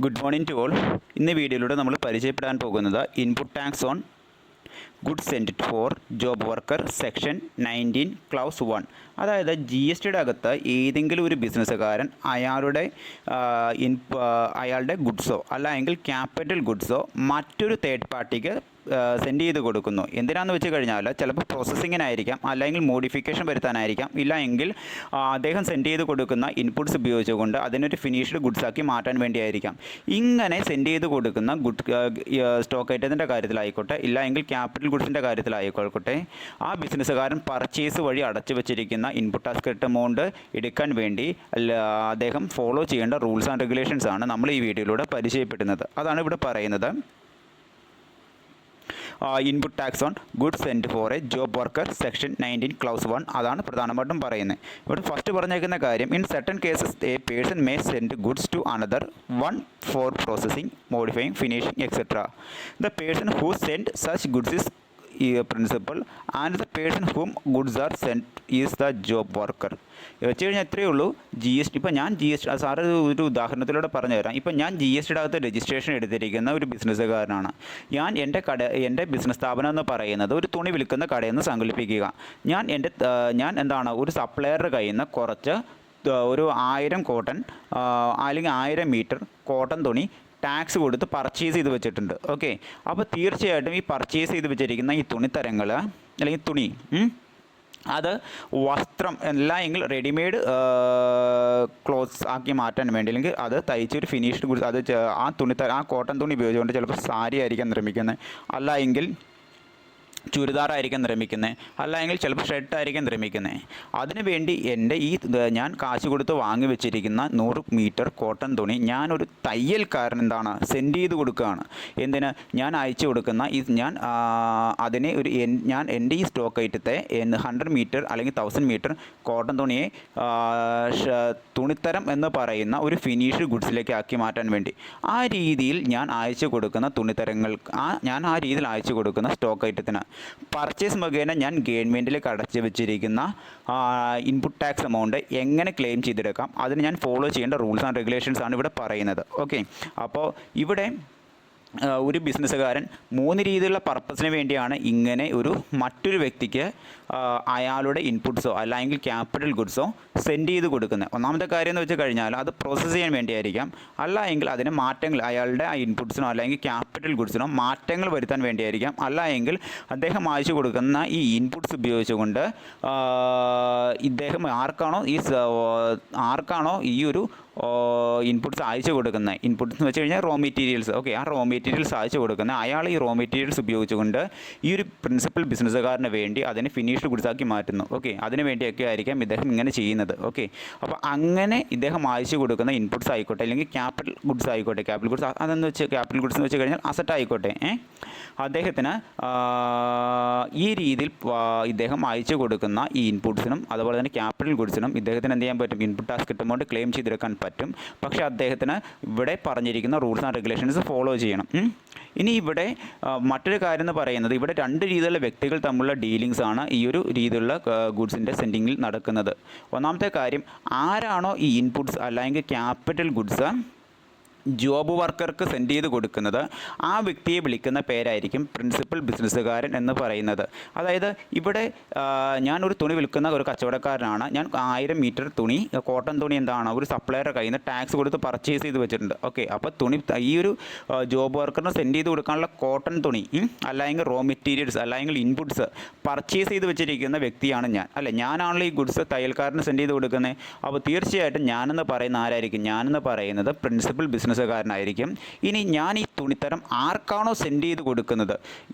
Good morning to all. ഇന്ന് വീഡിയോയിലൂടെ നമ്മൾ പരിചയപ്പെടാൻ പോകുന്നത് input tax on goods sent for job worker section 19 clause 1. അതായത് GSTയുടെ അകത്ത് ഏതെങ്കിലും ഒരു ബിസിനസ്സുകാരൻ അയാളുടെ ഗുഡ്സോ അല്ലെങ്കിൽ ക്യാപിറ്റൽ ഗുഡ്സോ മറ്റൊരു തേർഡ് പാർട്ടിക്ക് സെൻഡ് ചെയ്ത് കൊടുക്കുന്നു. എന്തിനാണെന്ന് വെച്ച് കഴിഞ്ഞാൽ ചിലപ്പോൾ പ്രോസസ്സിങ്ങിനായിരിക്കാം, അല്ലെങ്കിൽ മോഡിഫിക്കേഷൻ വരുത്താനായിരിക്കാം, ഇല്ല എങ്കിൽ അദ്ദേഹം സെൻഡ് ചെയ്ത് കൊടുക്കുന്ന ഇൻപുട്സ് ഉപയോഗിച്ചുകൊണ്ട് അതിനൊരു ഫിനിഷ്ഡ് ഗുഡ്സാക്കി മാറ്റാൻ വേണ്ടിയായിരിക്കാം. ഇങ്ങനെ സെൻഡ് ചെയ്ത് കൊടുക്കുന്ന സ്റ്റോക്ക് ഐറ്റത്തിൻ്റെ കാര്യത്തിലായിക്കോട്ടെ, ഇല്ല എങ്കിൽ ക്യാപിറ്റൽ ഗുഡ്സിൻ്റെ കാര്യത്തിലായിക്കോട്ടെ, ആ ബിസിനസ്സുകാരൻ പർച്ചേസ് വഴി അടച്ചു വെച്ചിരിക്കുന്ന ഇൻപുട്ട് ടാക്സ് എമൗണ്ട് എടുക്കാൻ വേണ്ടി അദ്ദേഹം ഫോളോ ചെയ്യേണ്ട റൂൾസ് ആൻഡ് റെഗുലേഷൻസ് ആണ് നമ്മൾ ഈ വീഡിയോയിലൂടെ പരിചയപ്പെടുന്നത്. അതാണ് ഇവിടെ പറയുന്നത്. Input tax on goods sent for a job worker section 19 clause 1 അതാണ് പ്രധാനമായിട്ടും പറയുന്നത്. ഇവിടെ ഫസ്റ്റ് പറഞ്ഞേക്കുന്ന കാര്യം, in certain cases a person may send goods to another one for processing, modifying, finishing etcetera. The person who send such goods is principal and the person whom goods are sent is the job worker. വെച്ച് കഴിഞ്ഞാൽ എത്രയേ ഉള്ളൂ. GST ഇപ്പം ഞാൻ sir ഒരു ഉദാഹരണത്തിലൂടെ പറഞ്ഞു തരാം. ഇപ്പം ഞാൻ GSTയുടെ അകത്ത് രജിസ്ട്രേഷൻ എടുത്തിരിക്കുന്ന ഒരു ബിസിനസ്സുകാരനാണ്. ഞാൻ എൻ്റെ ബിസിനസ് സ്ഥാപനം എന്ന് പറയുന്നത് ഒരു തുണി വിൽക്കുന്ന കടയെന്ന് സങ്കല്പിക്കുക. ഞാൻ എന്താണ് ഒരു സപ്ലയറുടെ കയ്യിൽ നിന്ന് കുറച്ച് ഒരു 1000 കോട്ടൺ അല്ലെങ്കിൽ 1000 മീറ്റർ കോട്ടൺ തുണി ടാക്സ് കൊടുത്ത് പർച്ചേസ് ചെയ്ത് വെച്ചിട്ടുണ്ട്. ഓക്കെ, അപ്പോൾ തീർച്ചയായിട്ടും ഈ പർച്ചേസ് ചെയ്ത് വെച്ചിരിക്കുന്ന ഈ തുണിത്തരങ്ങൾ അല്ലെങ്കിൽ തുണി അത് വസ്ത്രം അല്ല എങ്കിൽ റെഡിമെയ്ഡ് ക്ലോത്ത്സ് ആക്കി മാറ്റാൻ വേണ്ടി, അല്ലെങ്കിൽ അത് തയ്ച്ചൊരു ഫിനിഷ്ഡ് ഗുഡ്സ്, അത് ആ കോട്ടൺ തുണി ഉപയോഗിച്ചുകൊണ്ട് ചിലപ്പോൾ സാരി ആയിരിക്കാം നിർമ്മിക്കുന്നത്, അല്ല എങ്കിൽ ചുരിദാറായിരിക്കും നിർമ്മിക്കുന്നത്, അല്ലെങ്കിൽ ചിലപ്പോൾ ഷർട്ടായിരിക്കും നിർമ്മിക്കുന്നത്. അതിനുവേണ്ടി ഞാൻ കാശ് കൊടുത്ത് വാങ്ങി വെച്ചിരിക്കുന്ന 100 മീറ്റർ കോട്ടൺ തുണി ഞാനൊരു തയ്യൽക്കാരൻ സെൻഡ് ചെയ്ത് കൊടുക്കുകയാണ്. എന്തിന്? ഞാൻ അയച്ചു കൊടുക്കുന്ന ഞാൻ എൻ്റെ ഈ സ്റ്റോക്ക് ഐറ്റത്തെ 100 മീറ്റർ അല്ലെങ്കിൽ 1000 മീറ്റർ കോട്ടൺ തുണിയെ തുണിത്തരം എന്ന് പറയുന്ന ഒരു ഫിനിഷ്ഡ് ഗുഡ്സിലേക്ക് ആക്കി മാറ്റാൻ വേണ്ടി ആ രീതിയിൽ ഞാൻ അയച്ചു കൊടുക്കുന്ന തുണിത്തരങ്ങൾ, ഞാൻ ആ രീതിയിൽ അയച്ചു കൊടുക്കുന്ന സ്റ്റോക്ക് ഐറ്റത്തിന് പർച്ചേസ് മുഖേന ഞാൻ ഗവൺമെൻറ്റിലേക്ക് അടച്ചു വെച്ചിരിക്കുന്ന ഇൻപുട്ട് ടാക്സ് എമൗണ്ട് എങ്ങനെ ക്ലെയിം ചെയ്തെടുക്കാം, അതിന് ഞാൻ ഫോളോ ചെയ്യേണ്ട റൂൾസ് ആൻഡ് റെഗുലേഷൻസ് ആണ് ഇവിടെ പറയുന്നത്. ഓക്കെ, അപ്പോൾ ഇവിടെ ഒരു ബിസിനസ്സുകാരൻ 3 രീതിയിലുള്ള പർപ്പസിന് വേണ്ടിയാണ് ഇങ്ങനെ മറ്റൊരു വ്യക്തിക്ക് അയാളുടെ ഇൻപുട്സോ അല്ലെങ്കിൽ ക്യാപിറ്റൽ ഗുഡ്സോ സെൻഡ് ചെയ്ത് കൊടുക്കുന്നത്. ഒന്നാമത്തെ കാര്യം എന്ന് വെച്ച് കഴിഞ്ഞാൽ അത് പ്രോസസ്സ് ചെയ്യാൻ വേണ്ടിയായിരിക്കാം, അല്ല എങ്കിൽ അതിന് മാറ്റങ്ങൾ, അയാളുടെ ആ ഇൻപുട്സിനോ അല്ലെങ്കിൽ ക്യാപിറ്റൽ ഗുഡ്സിനോ മാറ്റങ്ങൾ വരുത്താൻ വേണ്ടിയായിരിക്കാം, അല്ല എങ്കിൽ അദ്ദേഹം അയച്ചു കൊടുക്കുന്ന ഈ ഇൻപുട്സ് ഉപയോഗിച്ചുകൊണ്ട് ഇദ്ദേഹം ആർക്കാണോ ഈ ഒരു ഇൻപുട്സ് അയച്ചു കൊടുക്കുന്നത്, ഇൻപുട്സ് എന്ന് വെച്ച് കഴിഞ്ഞാൽ റോ മെറ്റീരിയൽസ്. ഓക്കെ, ആ റോ മെറ്റീരിയൽസ് അയച്ചു കൊടുക്കുന്നത് അയാൾ ഈ റോ മെറ്റീരിയൽസ് ഉപയോഗിച്ചുകൊണ്ട് ഈ ഒരു പ്രിൻസിപ്പൽ ബിസിനസ്സുകാരന് വേണ്ടി അതിനെ ഫിനിഷ്ഡ് ഗുഡ്സാക്കി മാറ്റുന്നു. ഓക്കെ, അതിന് വേണ്ടിയൊക്കെ ആയിരിക്കാം ഇദ്ദേഹം ഇങ്ങനെ ചെയ്യുന്നത്. ഓക്കെ, അപ്പോൾ അങ്ങനെ ഇദ്ദേഹം അയച്ചു കൊടുക്കുന്ന ഇൻപുട്സ് ആയിക്കോട്ടെ, അല്ലെങ്കിൽ ക്യാപിറ്റൽ ഗുഡ്സ് ആയിക്കോട്ടെ, ക്യാപിറ്റൽ ഗുഡ്സ് ക്യാപിറ്റൽ ഗുഡ്സ് എന്ന് വെച്ച് കഴിഞ്ഞാൽ അസറ്റ് ആയിക്കോട്ടെ, അദ്ദേഹത്തിന് ഈ രീതിയിൽ ഇദ്ദേഹം അയച്ചു കൊടുക്കുന്ന ഈ ഇൻപുട്സിനും അതുപോലെ തന്നെ ക്യാപിറ്റൽ ഗുഡ്സിനും ഇദ്ദേഹത്തിന് എന്ത് ചെയ്യാൻ പറ്റും? ഇൻപുട്ട് ടാക്സ് എമൗണ്ട് ക്ലെയിം ചെയ്തെടുക്കാൻ പറ്റും. പക്ഷേ അദ്ദേഹത്തിന് ഇവിടെ പറഞ്ഞിരിക്കുന്ന റൂൾസ് ആൻഡ് റെഗുലേഷൻസ് ഫോളോ ചെയ്യണം. ഇനി ഇവിടെ മറ്റൊരു കാര്യം എന്ന് പറയുന്നത്, ഇവിടെ 2 രീതിയിലുള്ള വ്യക്തികൾ തമ്മിലുള്ള ഡീലിങ്സ് ആണ് ഈ ഒരു രീതിയിലുള്ള ഗുഡ്സിൻ്റെ സെൻഡിങ്ങിൽ നടക്കുന്നത്. ഒന്നാമത്തെ കാര്യം, ആരാണോ ഈ ഇൻപുട്സ് അല്ലെങ്കിൽ ക്യാപിറ്റൽ ഗുഡ്സ് ജോബ് വർക്കർക്ക് സെൻഡ് ചെയ്ത് കൊടുക്കുന്നത് ആ വ്യക്തിയെ വിളിക്കുന്ന പേരായിരിക്കും പ്രിൻസിപ്പൽ ബിസിനസ്സുകാരൻ എന്ന് പറയുന്നത്. അതായത് ഇവിടെ ഞാനൊരു തുണി വിൽക്കുന്ന ഒരു കച്ചവടക്കാരനാണ്. ഞാൻ 1000 മീറ്റർ തുണി കോട്ടൺ തുണി ഒരു സപ്ലയറുടെ കയ്യിൽ നിന്ന് ടാക്സ് കൊടുത്ത് പർച്ചേസ് ചെയ്ത് വെച്ചിട്ടുണ്ട്. ഓക്കെ, അപ്പോൾ ഈ ഒരു ജോബ് വർക്കറിന് സെൻഡ് ചെയ്ത് കൊടുക്കാനുള്ള കോട്ടൺ തുണി അല്ലെങ്കിൽ റോ മെറ്റീരിയൽസ് അല്ലെങ്കിൽ ഇൻപുട്സ് പർച്ചേസ് ചെയ്ത് വെച്ചിരിക്കുന്ന വ്യക്തിയാണ് ഞാൻ. ഞാനാണല്ലോ ഈ ഗുഡ്സ് തയ്യൽക്കാരന് സെൻഡ് ചെയ്ത് കൊടുക്കുന്നത്. അപ്പോൾ തീർച്ചയായിട്ടും ഞാനെന്ന് പറയുന്ന ആരായിരിക്കും? ഞാനെന്ന് പറയുന്നത് പ്രിൻസിപ്പൽ ബിസിനസ്സുകാരനായിരിക്കും. ഇനി ഞാൻ ഈ തുണിത്തരം ആർക്കാണോ സെൻഡ് ചെയ്ത് കൊടുക്കുന്നത്,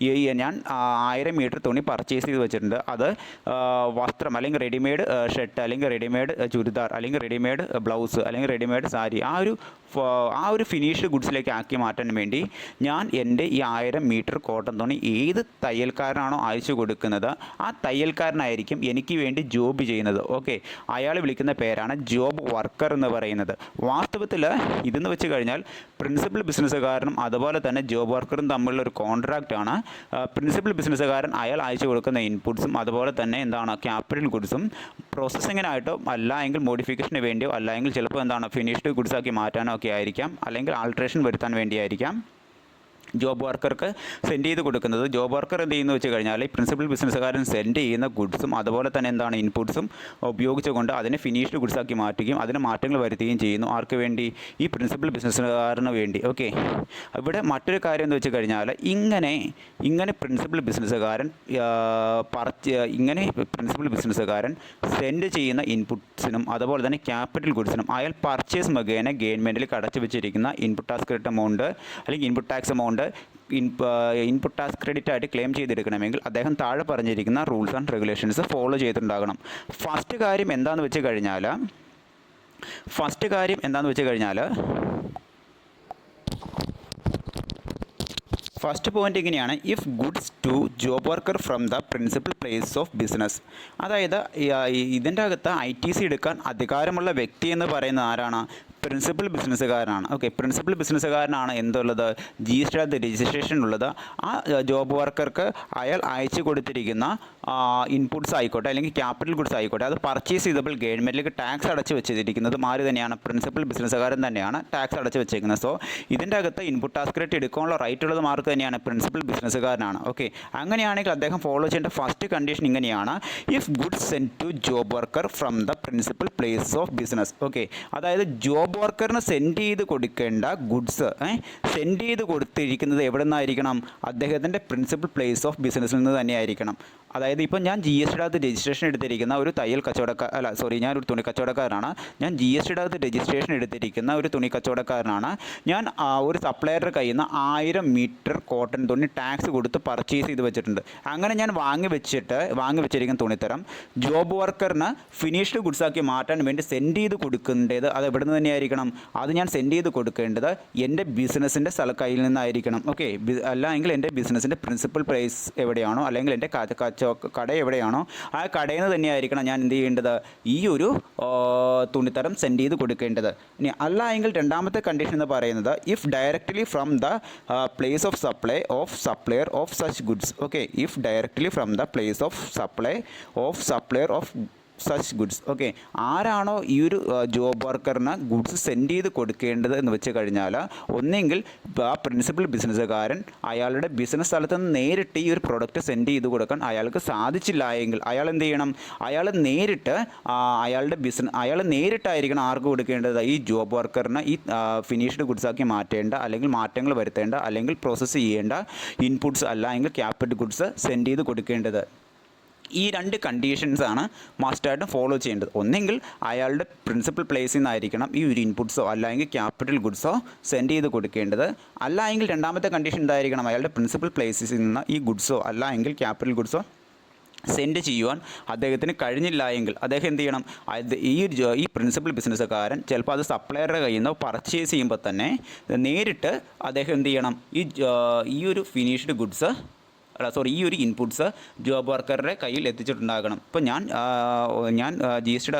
ഞാൻ 1000 മീറ്റർ തുണി പർച്ചേസ് ചെയ്ത് വെച്ചിട്ടുണ്ട്, അത് വസ്ത്രം അല്ലെങ്കിൽ റെഡിമെയ്ഡ് ഷർട്ട് അല്ലെങ്കിൽ റെഡിമെയ്ഡ് ചുരിദാർ അല്ലെങ്കിൽ റെഡിമെയ്ഡ് ബ്ലൗസ് അല്ലെങ്കിൽ റെഡിമെയ്ഡ് സാരി, ആ ഒരു ഫിനിഷ്ഡ് ഗുഡ്സിലേക്ക് ആക്കി മാറ്റാൻ വേണ്ടി ഞാൻ എൻ്റെ ഈ 1000 മീറ്റർ കോട്ടൺ തുണി ഏത് തയ്യൽക്കാരനാണോ അയച്ചു കൊടുക്കുന്നത് ആ തയ്യൽക്കാരനായിരിക്കും എനിക്ക് വേണ്ടി ജോബ് ചെയ്യുന്നത്. ഓക്കെ, അയാൾ വിളിക്കുന്ന പേരാണ് ജോബ് വർക്കർ എന്ന് പറയുന്നത്. വാസ്തവത്തിൽ ഇതെന്ന് വെച്ച് കഴിഞ്ഞാൽ കഴിഞ്ഞാൽ പ്രിൻസിപ്പൽ ബിസിനസ്സുകാരനും അതുപോലെ തന്നെ ജോബ് വർക്കറും തമ്മിലുള്ള ഒരു കോൺട്രാക്റ്റാണ്. പ്രിൻസിപ്പൽ ബിസിനസ്സുകാരൻ അയാൾ അയച്ചു കൊടുക്കുന്ന ഇൻപുട്സും അതുപോലെ തന്നെ എന്താണ് ക്യാപിറ്റൽ ഗുഡ്സും പ്രോസസ്സിങ്ങിനായിട്ടോ അല്ല എങ്കിൽ മോഡിഫിക്കേഷന് വേണ്ടിയോ അല്ല എങ്കിൽ ചിലപ്പോൾ എന്താണ് ഫിനിഷ്ഡ് ഗുഡ്സാക്കി മാറ്റാനോ ഒക്കെ ആയിരിക്കാം, അല്ലെങ്കിൽ ആൾട്രേഷൻ വരുത്താൻ വേണ്ടിയായിരിക്കാം ജോബ് വർക്കർക്ക് സെൻഡ് ചെയ്ത് കൊടുക്കുന്നത്. ജോബ് വർക്കർ എന്ത് ചെയ്യുന്നു വെച്ച് കഴിഞ്ഞാൽ ഈ പ്രിൻസിപ്പൽ ബിസിനസ്സുകാരൻ സെൻഡ് ചെയ്യുന്ന ഗുഡ്സും അതുപോലെ തന്നെ എന്താണ് ഇൻപുട്സും ഉപയോഗിച്ചുകൊണ്ട് അതിനെ ഫിനിഷ്ഡ് ഗുഡ്സാക്കി മാറ്റുകയും അതിന് മാറ്റങ്ങൾ വരുത്തുകയും ചെയ്യുന്നു. ആർക്ക് വേണ്ടി? ഈ പ്രിൻസിപ്പൽ ബിസിനസ്സുകാരന് വേണ്ടി. ഓക്കെ, ഇവിടെ മറ്റൊരു കാര്യം എന്ന് വെച്ച് കഴിഞ്ഞാൽ ഇങ്ങനെ പ്രിൻസിപ്പൽ ബിസിനസ്സുകാരൻ സെൻഡ് ചെയ്യുന്ന ഇൻപുട്സിനും അതുപോലെ തന്നെ ക്യാപിറ്റൽ ഗുഡ്സിനും അയാൾ പർച്ചേസ് മുഖേന ഗവൺമെൻറ്റിൽ അടച്ചു വെച്ചിരിക്കുന്ന ഇൻപുട്ട് ടാക്സ് ക്രെഡിറ്റ് എമൗണ്ട് അല്ലെങ്കിൽ input tax amount input tax credit ആയിട്ട് ക്ലെയിം ചെയ്തെടുക്കണമെങ്കിൽ അദ്ദേഹം താഴെ പറഞ്ഞിരിക്കുന്ന റൂൾസ് ആൻഡ് റെഗുലേഷൻസ് ഫോളോ ചെയ്തിട്ടുണ്ടാകണം. ഫസ്റ്റ് കാര്യം എന്താണെന്ന് വെച്ച് കഴിഞ്ഞാൽ ഫസ്റ്റ് പോയിന്റ് ഇങ്ങനെയാണ്: if goods to job worker from the principal place of business. അതായത് ഇതിൻ്റെ അകത്ത് ITC എടുക്കാൻ അധികാരമുള്ള വ്യക്തി എന്ന് പറയുന്നത് ആരാണ്? പ്രിൻസിപ്പൽ ബിസിനസ്സുകാരനാണ്. ഓക്കെ, പ്രിൻസിപ്പൽ ബിസിനസ്സുകാരനാണ് എന്തുള്ളത്? GST രജിസ്ട്രേഷൻ ഉള്ളത്. ആ ജോബ് വർക്കർക്ക് അയാൾ അയച്ചു കൊടുത്തിരിക്കുന്ന ഇൻപുട്സ് ആയിക്കോട്ടെ അല്ലെങ്കിൽ ക്യാപിറ്റൽ ഗുഡ്സ് ആയിക്കോട്ടെ, അത് പർച്ചേസ് ചെയ്തപ്പോൾ ഗവൺമെൻറ്റിലേക്ക് ടാക്സ് അടച്ചു വെച്ചിരിക്കുന്നത് ആര് തന്നെയാണ്? പ്രിൻസിപ്പൽ ബിസിനസ്സുകാരൻ തന്നെയാണ് ടാക്സ് അടച്ചു വെച്ചിരിക്കുന്നത്. സോ ഇതിൻ്റെ അകത്ത് ഇൻപുട്ട് ടാക്സ് ക്രെഡിറ്റ് എടുക്കാനുള്ള റൈറ്റ് ഉള്ളത് മാർക്ക് തന്നെയാണ്? പ്രിൻസിപ്പൽ ബിസിനസ്സുകാരനാണ്. ഓക്കെ, അങ്ങനെയാണെങ്കിൽ അദ്ദേഹം ഫോളോ ചെയ്യേണ്ട ഫസ്റ്റ് കണ്ടീഷൻ ഇങ്ങനെയാണ്: if goods send to job worker from the principal place of business. Okay, അതായത് ജോബ് വർക്കറിന് സെൻഡ് ചെയ്ത് കൊടുക്കേണ്ട ഗുഡ്സ് സെൻഡ് ചെയ്ത് കൊടുത്തിരിക്കുന്നത് എവിടെ നിന്നായിരിക്കണം? അദ്ദേഹത്തിൻ്റെ പ്രിൻസിപ്പൽ പ്ലേസ് ഓഫ് ബിസിനസ്സിൽ നിന്ന് തന്നെയായിരിക്കണം. അതായത് ഇപ്പോൾ ഞാൻ GST രജിസ്ട്രേഷൻ എടുത്തിരിക്കുന്ന ഒരു ഞാനൊരു തുണി കച്ചവടക്കാരനാണ്. ഞാൻ GST രജിസ്ട്രേഷൻ എടുത്തിരിക്കുന്ന ഒരു തുണി കച്ചവടക്കാരനാണ്. ഞാൻ ഒരു സപ്ലയറുടെ കയ്യിൽ നിന്ന് 1000 മീറ്റർ കോട്ടൺ തുണി ടാക്സ് കൊടുത്ത് പർച്ചേസ് ചെയ്ത് വെച്ചിട്ടുണ്ട്. അങ്ങനെ ഞാൻ വാങ്ങി വെച്ചിരിക്കുന്ന തുണിത്തരം ജോബ് വർക്കറിന് ഫിനിഷ്ഡ് ഗുഡ്സാക്കി മാറ്റാൻ വേണ്ടി സെൻഡ് ചെയ്ത് കൊടുക്കേണ്ടത് അത് എവിടെ നിന്ന് തന്നെയായിരിക്കണം? അത് ഞാൻ സെൻഡ് ചെയ്ത് കൊടുക്കേണ്ടത് എൻ്റെ ബിസിനസ്സിൻ്റെ കയ്യിൽ നിന്നായിരിക്കണം. ഓക്കെ, അല്ല എങ്കിൽ എൻ്റെ ബിസിനസ്സിൻ്റെ പ്രിൻസിപ്പൽ പ്ലേസ് എവിടെയാണോ അല്ലെങ്കിൽ എൻ്റെ കട എവിടെയാണോ ആ കടയിൽ നിന്ന് തന്നെയായിരിക്കണം ഞാൻ എന്ത് ചെയ്യേണ്ടത്? ഈ ഒരു തുണിത്തരം സെൻഡ് ചെയ്ത് കൊടുക്കേണ്ടത്. ഇനി അല്ല എങ്കിൽ രണ്ടാമത്തെ കണ്ടീഷൻ എന്ന് പറയുന്നത്: if directly from the place of supply of supplier of such goods. Okay, if directly from the place of supply of supplier of such goods. Okay, ആരാണോ ഈ ഒരു ജോബ് വർക്കറിന് ഗുഡ്സ് സെൻഡ് ചെയ്ത് കൊടുക്കേണ്ടത് എന്ന് വെച്ച് കഴിഞ്ഞാൽ ഒന്നെങ്കിൽ ആ പ്രിൻസിപ്പൽ ബിസിനസ്സുകാരൻ അയാളുടെ ബിസിനസ് സ്ഥലത്ത് നിന്ന് നേരിട്ട് ഈ ഒരു പ്രൊഡക്റ്റ് സെൻഡ് ചെയ്ത് കൊടുക്കാൻ അയാൾക്ക് സാധിച്ചില്ല എങ്കിൽ അയാൾ എന്ത് ചെയ്യണം? അയാൾ നേരിട്ടായിരിക്കണം ആർക്ക് കൊടുക്കേണ്ടത്? ഈ ജോബ് വർക്കറിന് ഈ ഫിനിഷ്ഡ് ഗുഡ്സാക്കി മാറ്റേണ്ട അല്ലെങ്കിൽ മാറ്റങ്ങൾ വരുത്തേണ്ട അല്ലെങ്കിൽ പ്രോസസ്സ് ചെയ്യേണ്ട ഇൻപുട്സ് അല്ല എങ്കിൽ ക്യാപിറ്റൽ ഗുഡ്സ് സെൻഡ് ചെയ്ത് കൊടുക്കേണ്ടത്. ഈ രണ്ട് കണ്ടീഷൻസാണ് മസ്റ്റായിട്ടും ഫോളോ ചെയ്യേണ്ടത്. ഒന്നെങ്കിൽ അയാളുടെ പ്രിൻസിപ്പൽ പ്ലേസിൽ നിന്നായിരിക്കണം ഈ ഒരു ഇൻപുട്സോ അല്ലെങ്കിൽ ക്യാപിറ്റൽ ഗുഡ്സോ സെൻഡ് ചെയ്ത് കൊടുക്കേണ്ടത്. അല്ല എങ്കിൽ രണ്ടാമത്തെ കണ്ടീഷൻ എന്തായിരിക്കണം? അയാളുടെ പ്രിൻസിപ്പൽ പ്ലേസിൽ നിന്ന് ഈ ഗുഡ്സോ അല്ല എങ്കിൽ ക്യാപിറ്റൽ ഗുഡ്സോ സെൻഡ് ചെയ്യുവാൻ അദ്ദേഹത്തിന് കഴിഞ്ഞില്ല എങ്കിൽ അദ്ദേഹം എന്ത് ചെയ്യണം? ഈ പ്രിൻസിപ്പൽ ബിസിനസ്സുകാരൻ ചിലപ്പോൾ അത് സപ്ലയറുടെ കയ്യിൽ നിന്ന് പർച്ചേസ് ചെയ്യുമ്പോൾ തന്നെ നേരിട്ട് അദ്ദേഹം എന്ത് ചെയ്യണം? ഈ ഒരു ഫിനിഷ്ഡ് ഗുഡ്സ് ഈ ഒരു ഇൻപുട്സ് ജോബ് വർക്കറുടെ കയ്യിൽ എത്തിച്ചിട്ടുണ്ടാകണം. ഇപ്പോൾ ഞാൻ GST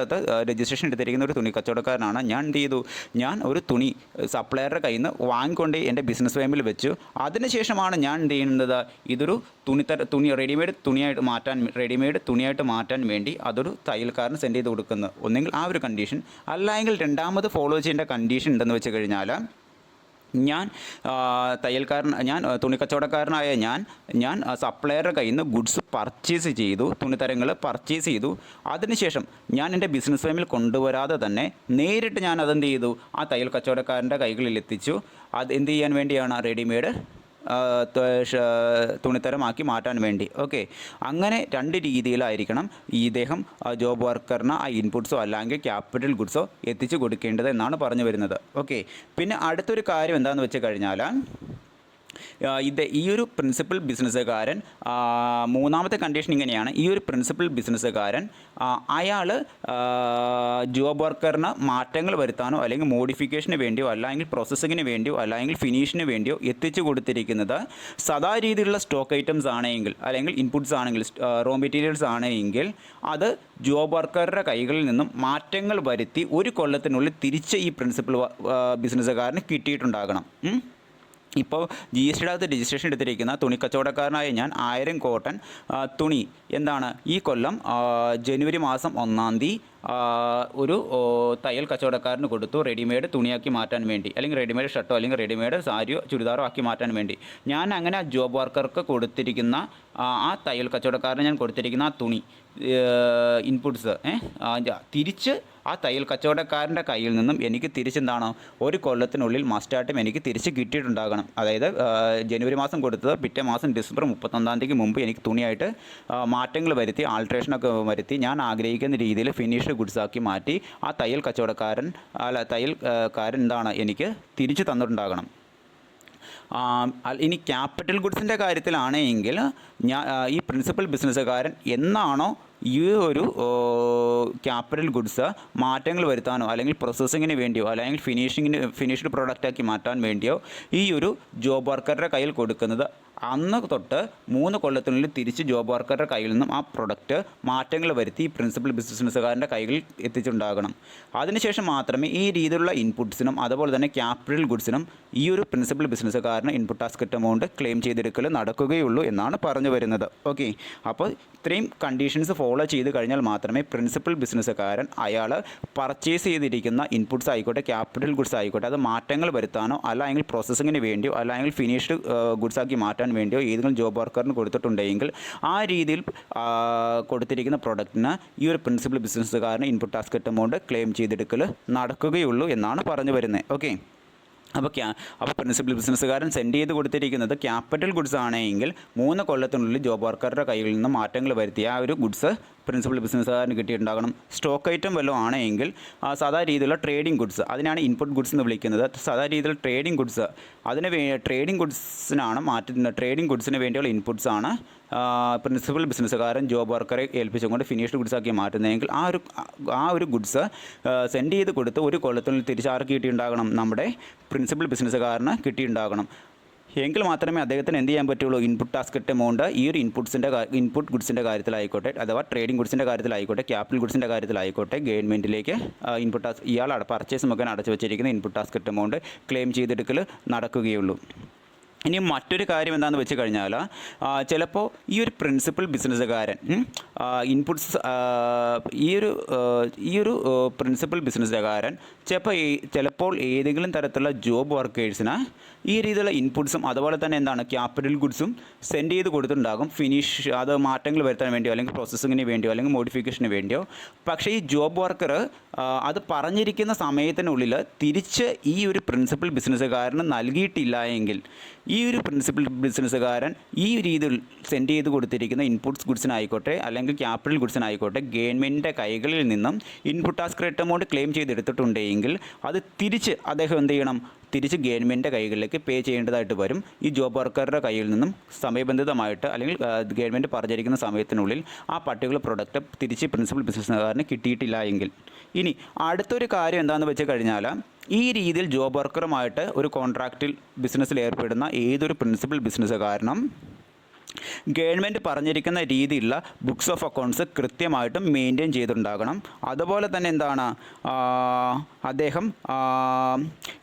രജിസ്ട്രേഷൻ എടുത്തിരിക്കുന്ന ഒരു തുണി കച്ചവടക്കാരനാണ്. ഞാൻ എന്ത് ചെയ്തു? ഞാൻ ഒരു തുണി സപ്ലയറുടെ കയ്യിൽ നിന്ന് വാങ്ങിക്കൊണ്ട് എൻ്റെ ബിസിനസ് ഫേമിൽ വെച്ചു. അതിനുശേഷമാണ് ഞാൻ എന്ത് ചെയ്യുന്നത്? ഇതൊരു റെഡിമെയ്ഡ് തുണിയായിട്ട് മാറ്റാൻ വേണ്ടി അതൊരു തയ്യൽക്കാരന് സെൻഡ് ചെയ്ത് കൊടുക്കുന്നത്. ഒന്നെങ്കിൽ ആ ഒരു കണ്ടീഷൻ, അല്ലെങ്കിൽ രണ്ടാമത് ഫോളോ ചെയ്യേണ്ട കണ്ടീഷൻ എന്തെന്ന് വെച്ച് കഴിഞ്ഞാൽ ഞാൻ തുണിക്കച്ചവടക്കാരനായ ഞാൻ സപ്ലയറുടെ കയ്യിൽ നിന്ന് ഗുഡ്സ് പർച്ചേസ് ചെയ്തു, തുണിത്തരങ്ങൾ പർച്ചേസ് ചെയ്തു. അതിനുശേഷം ഞാൻ എൻ്റെ ബിസിനസ് ഫേമിൽ കൊണ്ടുവരാതെ തന്നെ നേരിട്ട് ഞാൻ അതെന്ത് ചെയ്തു? ആ തയ്യൽ കച്ചവടക്കാരൻ്റെ കൈകളിൽ എത്തിച്ചു. അത് എന്ത് ചെയ്യാൻ വേണ്ടിയാണ്? റെഡിമെയ്ഡ് തുണിത്തരമാക്കി മാറ്റാൻ വേണ്ടി. ഓക്കെ, അങ്ങനെ രണ്ട് രീതിയിലായിരിക്കണം ഇദ്ദേഹം ജോബ് വർക്കറിന് ആ ഇൻപുട്സോ അല്ലെങ്കിൽ ക്യാപിറ്റൽ ഗുഡ്സോ എത്തിച്ചു കൊടുക്കേണ്ടത് എന്നാണ് പറഞ്ഞു വരുന്നത്. ഓക്കെ, പിന്നെ അടുത്തൊരു കാര്യം എന്താണെന്ന് വെച്ച് കഴിഞ്ഞാൽ ഈ ഒരു പ്രിൻസിപ്പൽ ബിസിനസ്സുകാരൻ മൂന്നാമത്തെ കണ്ടീഷൻ ഇങ്ങനെയാണ്. ഈ ഒരു പ്രിൻസിപ്പൽ ബിസിനസ്സുകാരൻ അയാൾ ജോബ് വർക്കറിന് മാറ്റങ്ങൾ വരുത്താനോ അല്ലെങ്കിൽ മോഡിഫിക്കേഷന് വേണ്ടിയോ അല്ലെങ്കിൽ പ്രോസസ്സിങ്ങിന് വേണ്ടിയോ അല്ലെങ്കിൽ ഫിനിഷിന് വേണ്ടിയോ എത്തിച്ചു കൊടുത്തിരിക്കുന്നത് സദാ രീതിയിലുള്ള സ്റ്റോക്ക് ഐറ്റംസ് ആണെങ്കിൽ അല്ലെങ്കിൽ ഇൻപുട്സ് ആണെങ്കിൽ റോ മെറ്റീരിയൽസ് ആണെങ്കിൽ അത് ജോബ് വർക്കറുടെ കൈകളിൽ നിന്നും മാറ്റങ്ങൾ വരുത്തി ഒരു കൊല്ലത്തിനുള്ളിൽ തിരിച്ച് ഈ പ്രിൻസിപ്പൽ ബിസിനസ്സുകാരന് കിട്ടിയിട്ടുണ്ടാകണം. ഇപ്പോൾ ജി എസ് ടിയുടെ അകത്ത് രജിസ്ട്രേഷൻ എടുത്തിരിക്കുന്ന തുണിക്കച്ചവടക്കാരനായ ഞാൻ 1000 കോട്ടൺ തുണി എന്താണ് ഈ കൊല്ലം ജനുവരി മാസം 1-ാം തീയതി ഒരു തയ്യൽ കച്ചവടക്കാരന് കൊടുത്തു, റെഡിമെയ്ഡ് തുണിയാക്കി മാറ്റാൻ വേണ്ടി, അല്ലെങ്കിൽ റെഡിമെയ്ഡ് ഷർട്ടോ അല്ലെങ്കിൽ റെഡിമെയ്ഡ് സാരിയോ ചുരിദാറോ ആക്കി മാറ്റാൻ വേണ്ടി. ഞാൻ അങ്ങനെ ജോബ് വർക്കർക്ക് കൊടുത്തിരിക്കുന്ന ആ തയ്യൽ കച്ചവടക്കാരന് ഞാൻ കൊടുത്തിരിക്കുന്ന ആ തുണി ഇൻപുട്സ് തിരിച്ച് ആ തയ്യൽ കച്ചവടക്കാരൻ്റെ കയ്യിൽ നിന്നും എനിക്ക് തിരിച്ചെന്താണ് ഒരു കൊല്ലത്തിനുള്ളിൽ മസ്റ്റായിട്ടും എനിക്ക് തിരിച്ച് കിട്ടിയിട്ടുണ്ടാകണം. അതായത് ജനുവരി മാസം കൊടുത്തത് പിറ്റേ മാസം ഡിസംബർ 31-ാം തീയതിക്ക് മുമ്പ് എനിക്ക് തുണിയായിട്ട് മാറ്റങ്ങൾ വരുത്തി ആൾട്രേഷനൊക്കെ വരുത്തി ഞാൻ ആഗ്രഹിക്കുന്ന രീതിയിൽ ഫിനിഷ്ഡ് ഗുഡ്സാക്കി മാറ്റി ആ തയ്യൽക്കാരൻ എന്താണ് എനിക്ക് തിരിച്ചു തന്നിട്ടുണ്ടാകണം. ഇനി ക്യാപിറ്റൽ ഗുഡ്സിൻ്റെ കാര്യത്തിലാണെങ്കിൽ ഈ പ്രിൻസിപ്പൽ ബിസിനസ്സുകാരൻ എന്നാണോ ഈ ഒരു ക്യാപിറ്റൽ ഗുഡ്സ് മാറ്റങ്ങൾ വരുത്താനോ അല്ലെങ്കിൽ പ്രോസസ്സിങ്ങിന് വേണ്ടിയോ അല്ലെങ്കിൽ ഫിനിഷ്ഡ് പ്രോഡക്റ്റാക്കി മാറ്റാൻ വേണ്ടിയോ ഈ ഒരു ജോബ് വർക്കറുടെ കയ്യിൽ കൊടുക്കുന്നത് അന്ന് തൊട്ട് 3 കൊല്ലത്തിനുള്ളിൽ തിരിച്ച് ജോബ് വർക്കറുടെ കയ്യിൽ നിന്നും ആ പ്രൊഡക്റ്റ് മാറ്റങ്ങൾ വരുത്തി പ്രിൻസിപ്പൽ ബിസിനസ്സുകാരൻ്റെ കൈകളിൽ എത്തിച്ചുണ്ടാകണം. അതിനുശേഷം മാത്രമേ ഈ രീതിയിലുള്ള ഇൻപുട്സിനും അതുപോലെ തന്നെ ക്യാപിറ്റൽ ഗുഡ്സിനും ഈ ഒരു പ്രിൻസിപ്പൽ ബിസിനസ്സുകാരന് ഇൻപുട്ട് ടാസ്കറ്റ് എമൗണ്ട് ക്ലെയിം ചെയ്തെടുക്കൽ നടക്കുകയുള്ളൂ എന്നാണ് പറഞ്ഞു വരുന്നത്. ഓക്കെ, അപ്പോൾ ഇത്രയും കണ്ടീഷൻസ് ഫോളോ ചെയ്ത് കഴിഞ്ഞാൽ മാത്രമേ പ്രിൻസിപ്പൽ ബിസിനസ്സുകാരൻ അയാൾ പർച്ചേസ് ചെയ്തിരിക്കുന്ന ഇൻപുട്സ് ആയിക്കോട്ടെ ക്യാപിറ്റൽ ഗുഡ്സ് ആയിക്കോട്ടെ അത് മാറ്റങ്ങൾ വരുത്താനോ അല്ലെങ്കിൽ പ്രോസസ്സിങ്ങിന് വേണ്ടിയോ അല്ലെങ്കിൽ ഫിനിഷ്ഡ് ഗുഡ്സാക്കി മാറ്റാൻ വേണ്ടിയോ ഏതെങ്കിലും ജോബ് വർക്കറിന് കൊടുത്തിട്ടുണ്ടെങ്കിൽ ആ രീതിയിൽ കൊടുത്തിരിക്കുന്ന പ്രൊഡക്റ്റിന് ഈ ഒരു പ്രിൻസിപ്പൽ ബിസിനസ്സുകാരന് ഇൻപുട്ട് ടാസ്കറ്റ് എമൗണ്ട് ക്ലെയിം ചെയ്തെടുക്കൽ നടക്കുകയുള്ളൂ എന്നാണ് പറഞ്ഞു വരുന്നത്. ഓക്കെ, അപ്പോൾ പ്രിൻസിപ്പൽ ബിസിനസ്സുകാരൻ സെൻഡ് ചെയ്ത് കൊടുത്തിരിക്കുന്നത് ക്യാപിറ്റൽ ഗുഡ്സ് ആണെങ്കിൽ 3 കൊല്ലത്തിനുള്ളിൽ ജോബ് വർക്കറുടെ കയ്യിൽ നിന്ന് മാറ്റങ്ങൾ വരുത്തി ആ ഒരു ഗുഡ്സ് പ്രിൻസിപ്പൽ ബിസിനസ്സുകാരന് കിട്ടിയിട്ടുണ്ടാകണം. സ്റ്റോക്ക് ഐറ്റം വല്ലതും ആണെങ്കിൽ സാധാ രീതിയിലുള്ള ട്രേഡിംഗ് ഗുഡ്സ് അതിനാണ് ഇൻപുട്ട് ഗുഡ്സ് എന്ന് വിളിക്കുന്നത്. സാധാ രീതിയിലുള്ള ട്രേഡിംഗ് ഗുഡ്സ് ട്രേഡിംഗ് ഗുഡ്സിന് വേണ്ടിയുള്ള ഇൻപുട്സ് ആണ് പ്രിൻസിപ്പൽ ബിസിനസ്സുകാരൻ ജോബ് വർക്കറെ ഏൽപ്പിച്ചുകൊണ്ട് ഫിനിഷ്ഡ് ഗുഡ്സാക്കി മാറ്റുന്നതെങ്കിൽ ആ ഒരു ഗുഡ്സ് സെൻഡ് ചെയ്ത് കൊടുത്ത് ഒരു കൊല്ലത്തിനുള്ളിൽ തിരിച്ചാർക്ക് കിട്ടിയിട്ടുണ്ടാകണം, നമ്മുടെ പ്രിൻസിപ്പൽ ബിസിനസ്സുകാരന് കിട്ടിയിട്ടുണ്ടാകണം. എങ്കിൽ മാത്രമേ അദ്ദേഹത്തിന് എന്ത് ചെയ്യാൻ പറ്റുള്ളൂ, ഇൻപുട്ട് ടാസ്കറ്റ് എമൗണ്ട് ഈ ഒരു ഇൻപുട്ട് ഗുഡ്സിൻ്റെ കാര്യത്തിലായിക്കോട്ടെ അഥവാ ട്രേഡിംഗ് ഗുഡ്സിൻ്റെ കാര്യത്തിലായിക്കോട്ടെ ക്യാപിറ്റൽ ഗുഡ്സിൻ്റെ കാര്യത്തിലായിക്കോട്ടെ ഗവൺമെൻറ്റിലേക്ക് ഇയാൾ പർച്ചേസ് മുഖേന അടച്ചു വെച്ചിരിക്കുന്ന ഇൻപുട്ട് ടാസ്കറ്റ് എമൗണ്ട് ക്ലെയിം ചെയ്തെടുക്കൽ നടക്കുകയുള്ളൂ. ഇനി മറ്റൊരു കാര്യം എന്താണെന്ന് വെച്ച് കഴിഞ്ഞാൽ ചിലപ്പോൾ ഈ ഒരു പ്രിൻസിപ്പൽ ബിസിനസ്സുകാരൻ ഈ ഒരു പ്രിൻസിപ്പൽ ബിസിനസ്സുകാരൻ ചിലപ്പോൾ ഏതെങ്കിലും തരത്തിലുള്ള ജോബ് വർക്കേഴ്സിന് ഈ രീതിയിലുള്ള ഇൻപുട്സും അതുപോലെ തന്നെ എന്താണ് ക്യാപിറ്റൽ ഗുഡ്സും സെൻഡ് ചെയ്ത് കൊടുത്തിട്ടുണ്ടാകും അത് മാറ്റങ്ങൾ വരുത്താൻ വേണ്ടിയോ അല്ലെങ്കിൽ പ്രോസസ്സിങ്ങിന് വേണ്ടിയോ അല്ലെങ്കിൽ മോഡിഫിക്കേഷന് വേണ്ടിയോ. പക്ഷേ ഈ ജോബ് വർക്കർ അത് പറഞ്ഞിരിക്കുന്ന സമയത്തിനുള്ളിൽ തിരിച്ച് ഈ ഒരു പ്രിൻസിപ്പൽ ബിസിനസ്സുകാരന് നൽകിയിട്ടില്ല എങ്കിൽ ഈ ഒരു പ്രിൻസിപ്പൽ ബിസിനസ്സുകാരൻ ഈ രീതിയിൽ സെൻഡ് ചെയ്ത് കൊടുത്തിരിക്കുന്ന ഇൻപുട്സ് ഗുഡ്സിനായിക്കോട്ടെ അല്ലെങ്കിൽ ക്യാപിറ്റൽ ഗുഡ്സിനായിക്കോട്ടെ ഗവൺമെൻറ്റിൻ്റെ കൈകളിൽ നിന്നും ഇൻപുട്ട് ടാസ്ക് എമൗണ്ട് ക്ലെയിം ചെയ്തെടുത്തിട്ടുണ്ടെങ്കിൽ അത് തിരിച്ച് അദ്ദേഹം എന്ത് ചെയ്യണം, തിരിച്ച് ഗവൺമെൻറ്റിൻ്റെ കൈകളിലേക്ക് പേ ചെയ്യേണ്ടതായിട്ട് വരും. ഈ ജോബ് വർക്കറുടെ കയ്യിൽ നിന്നും സമയബന്ധിതമായിട്ട് അല്ലെങ്കിൽ ഗവൺമെൻറ് പറഞ്ഞിരിക്കുന്ന സമയത്തിനുള്ളിൽ ആ പർട്ടിക്കുലർ പ്രൊഡക്റ്റ് തിരിച്ച് പ്രിൻസിപ്പൽ ബിസിനസ്സുകാരന് കിട്ടിയിട്ടില്ല എങ്കിൽ. ഇനി അടുത്തൊരു കാര്യം എന്താണെന്ന് വെച്ച് കഴിഞ്ഞാൽ ഈ രീതിയിൽ ജോബ് വർക്കറുമായിട്ട് ഒരു കോൺട്രാക്റ്റിൽ ബിസിനസ്സിൽ ഏർപ്പെടുന്ന ഏതൊരു പ്രിൻസിപ്പൽ ബിസിനസ്സുകാരനും ഗവൺമെൻറ് പറഞ്ഞിരിക്കുന്ന രീതിയിലുള്ള ബുക്സ് ഓഫ് അക്കൗണ്ട്സ് കൃത്യമായിട്ടും മെയിൻറ്റെയിൻ ചെയ്തിട്ടുണ്ടാകണം. അതുപോലെ തന്നെ എന്താണ് അദ്ദേഹം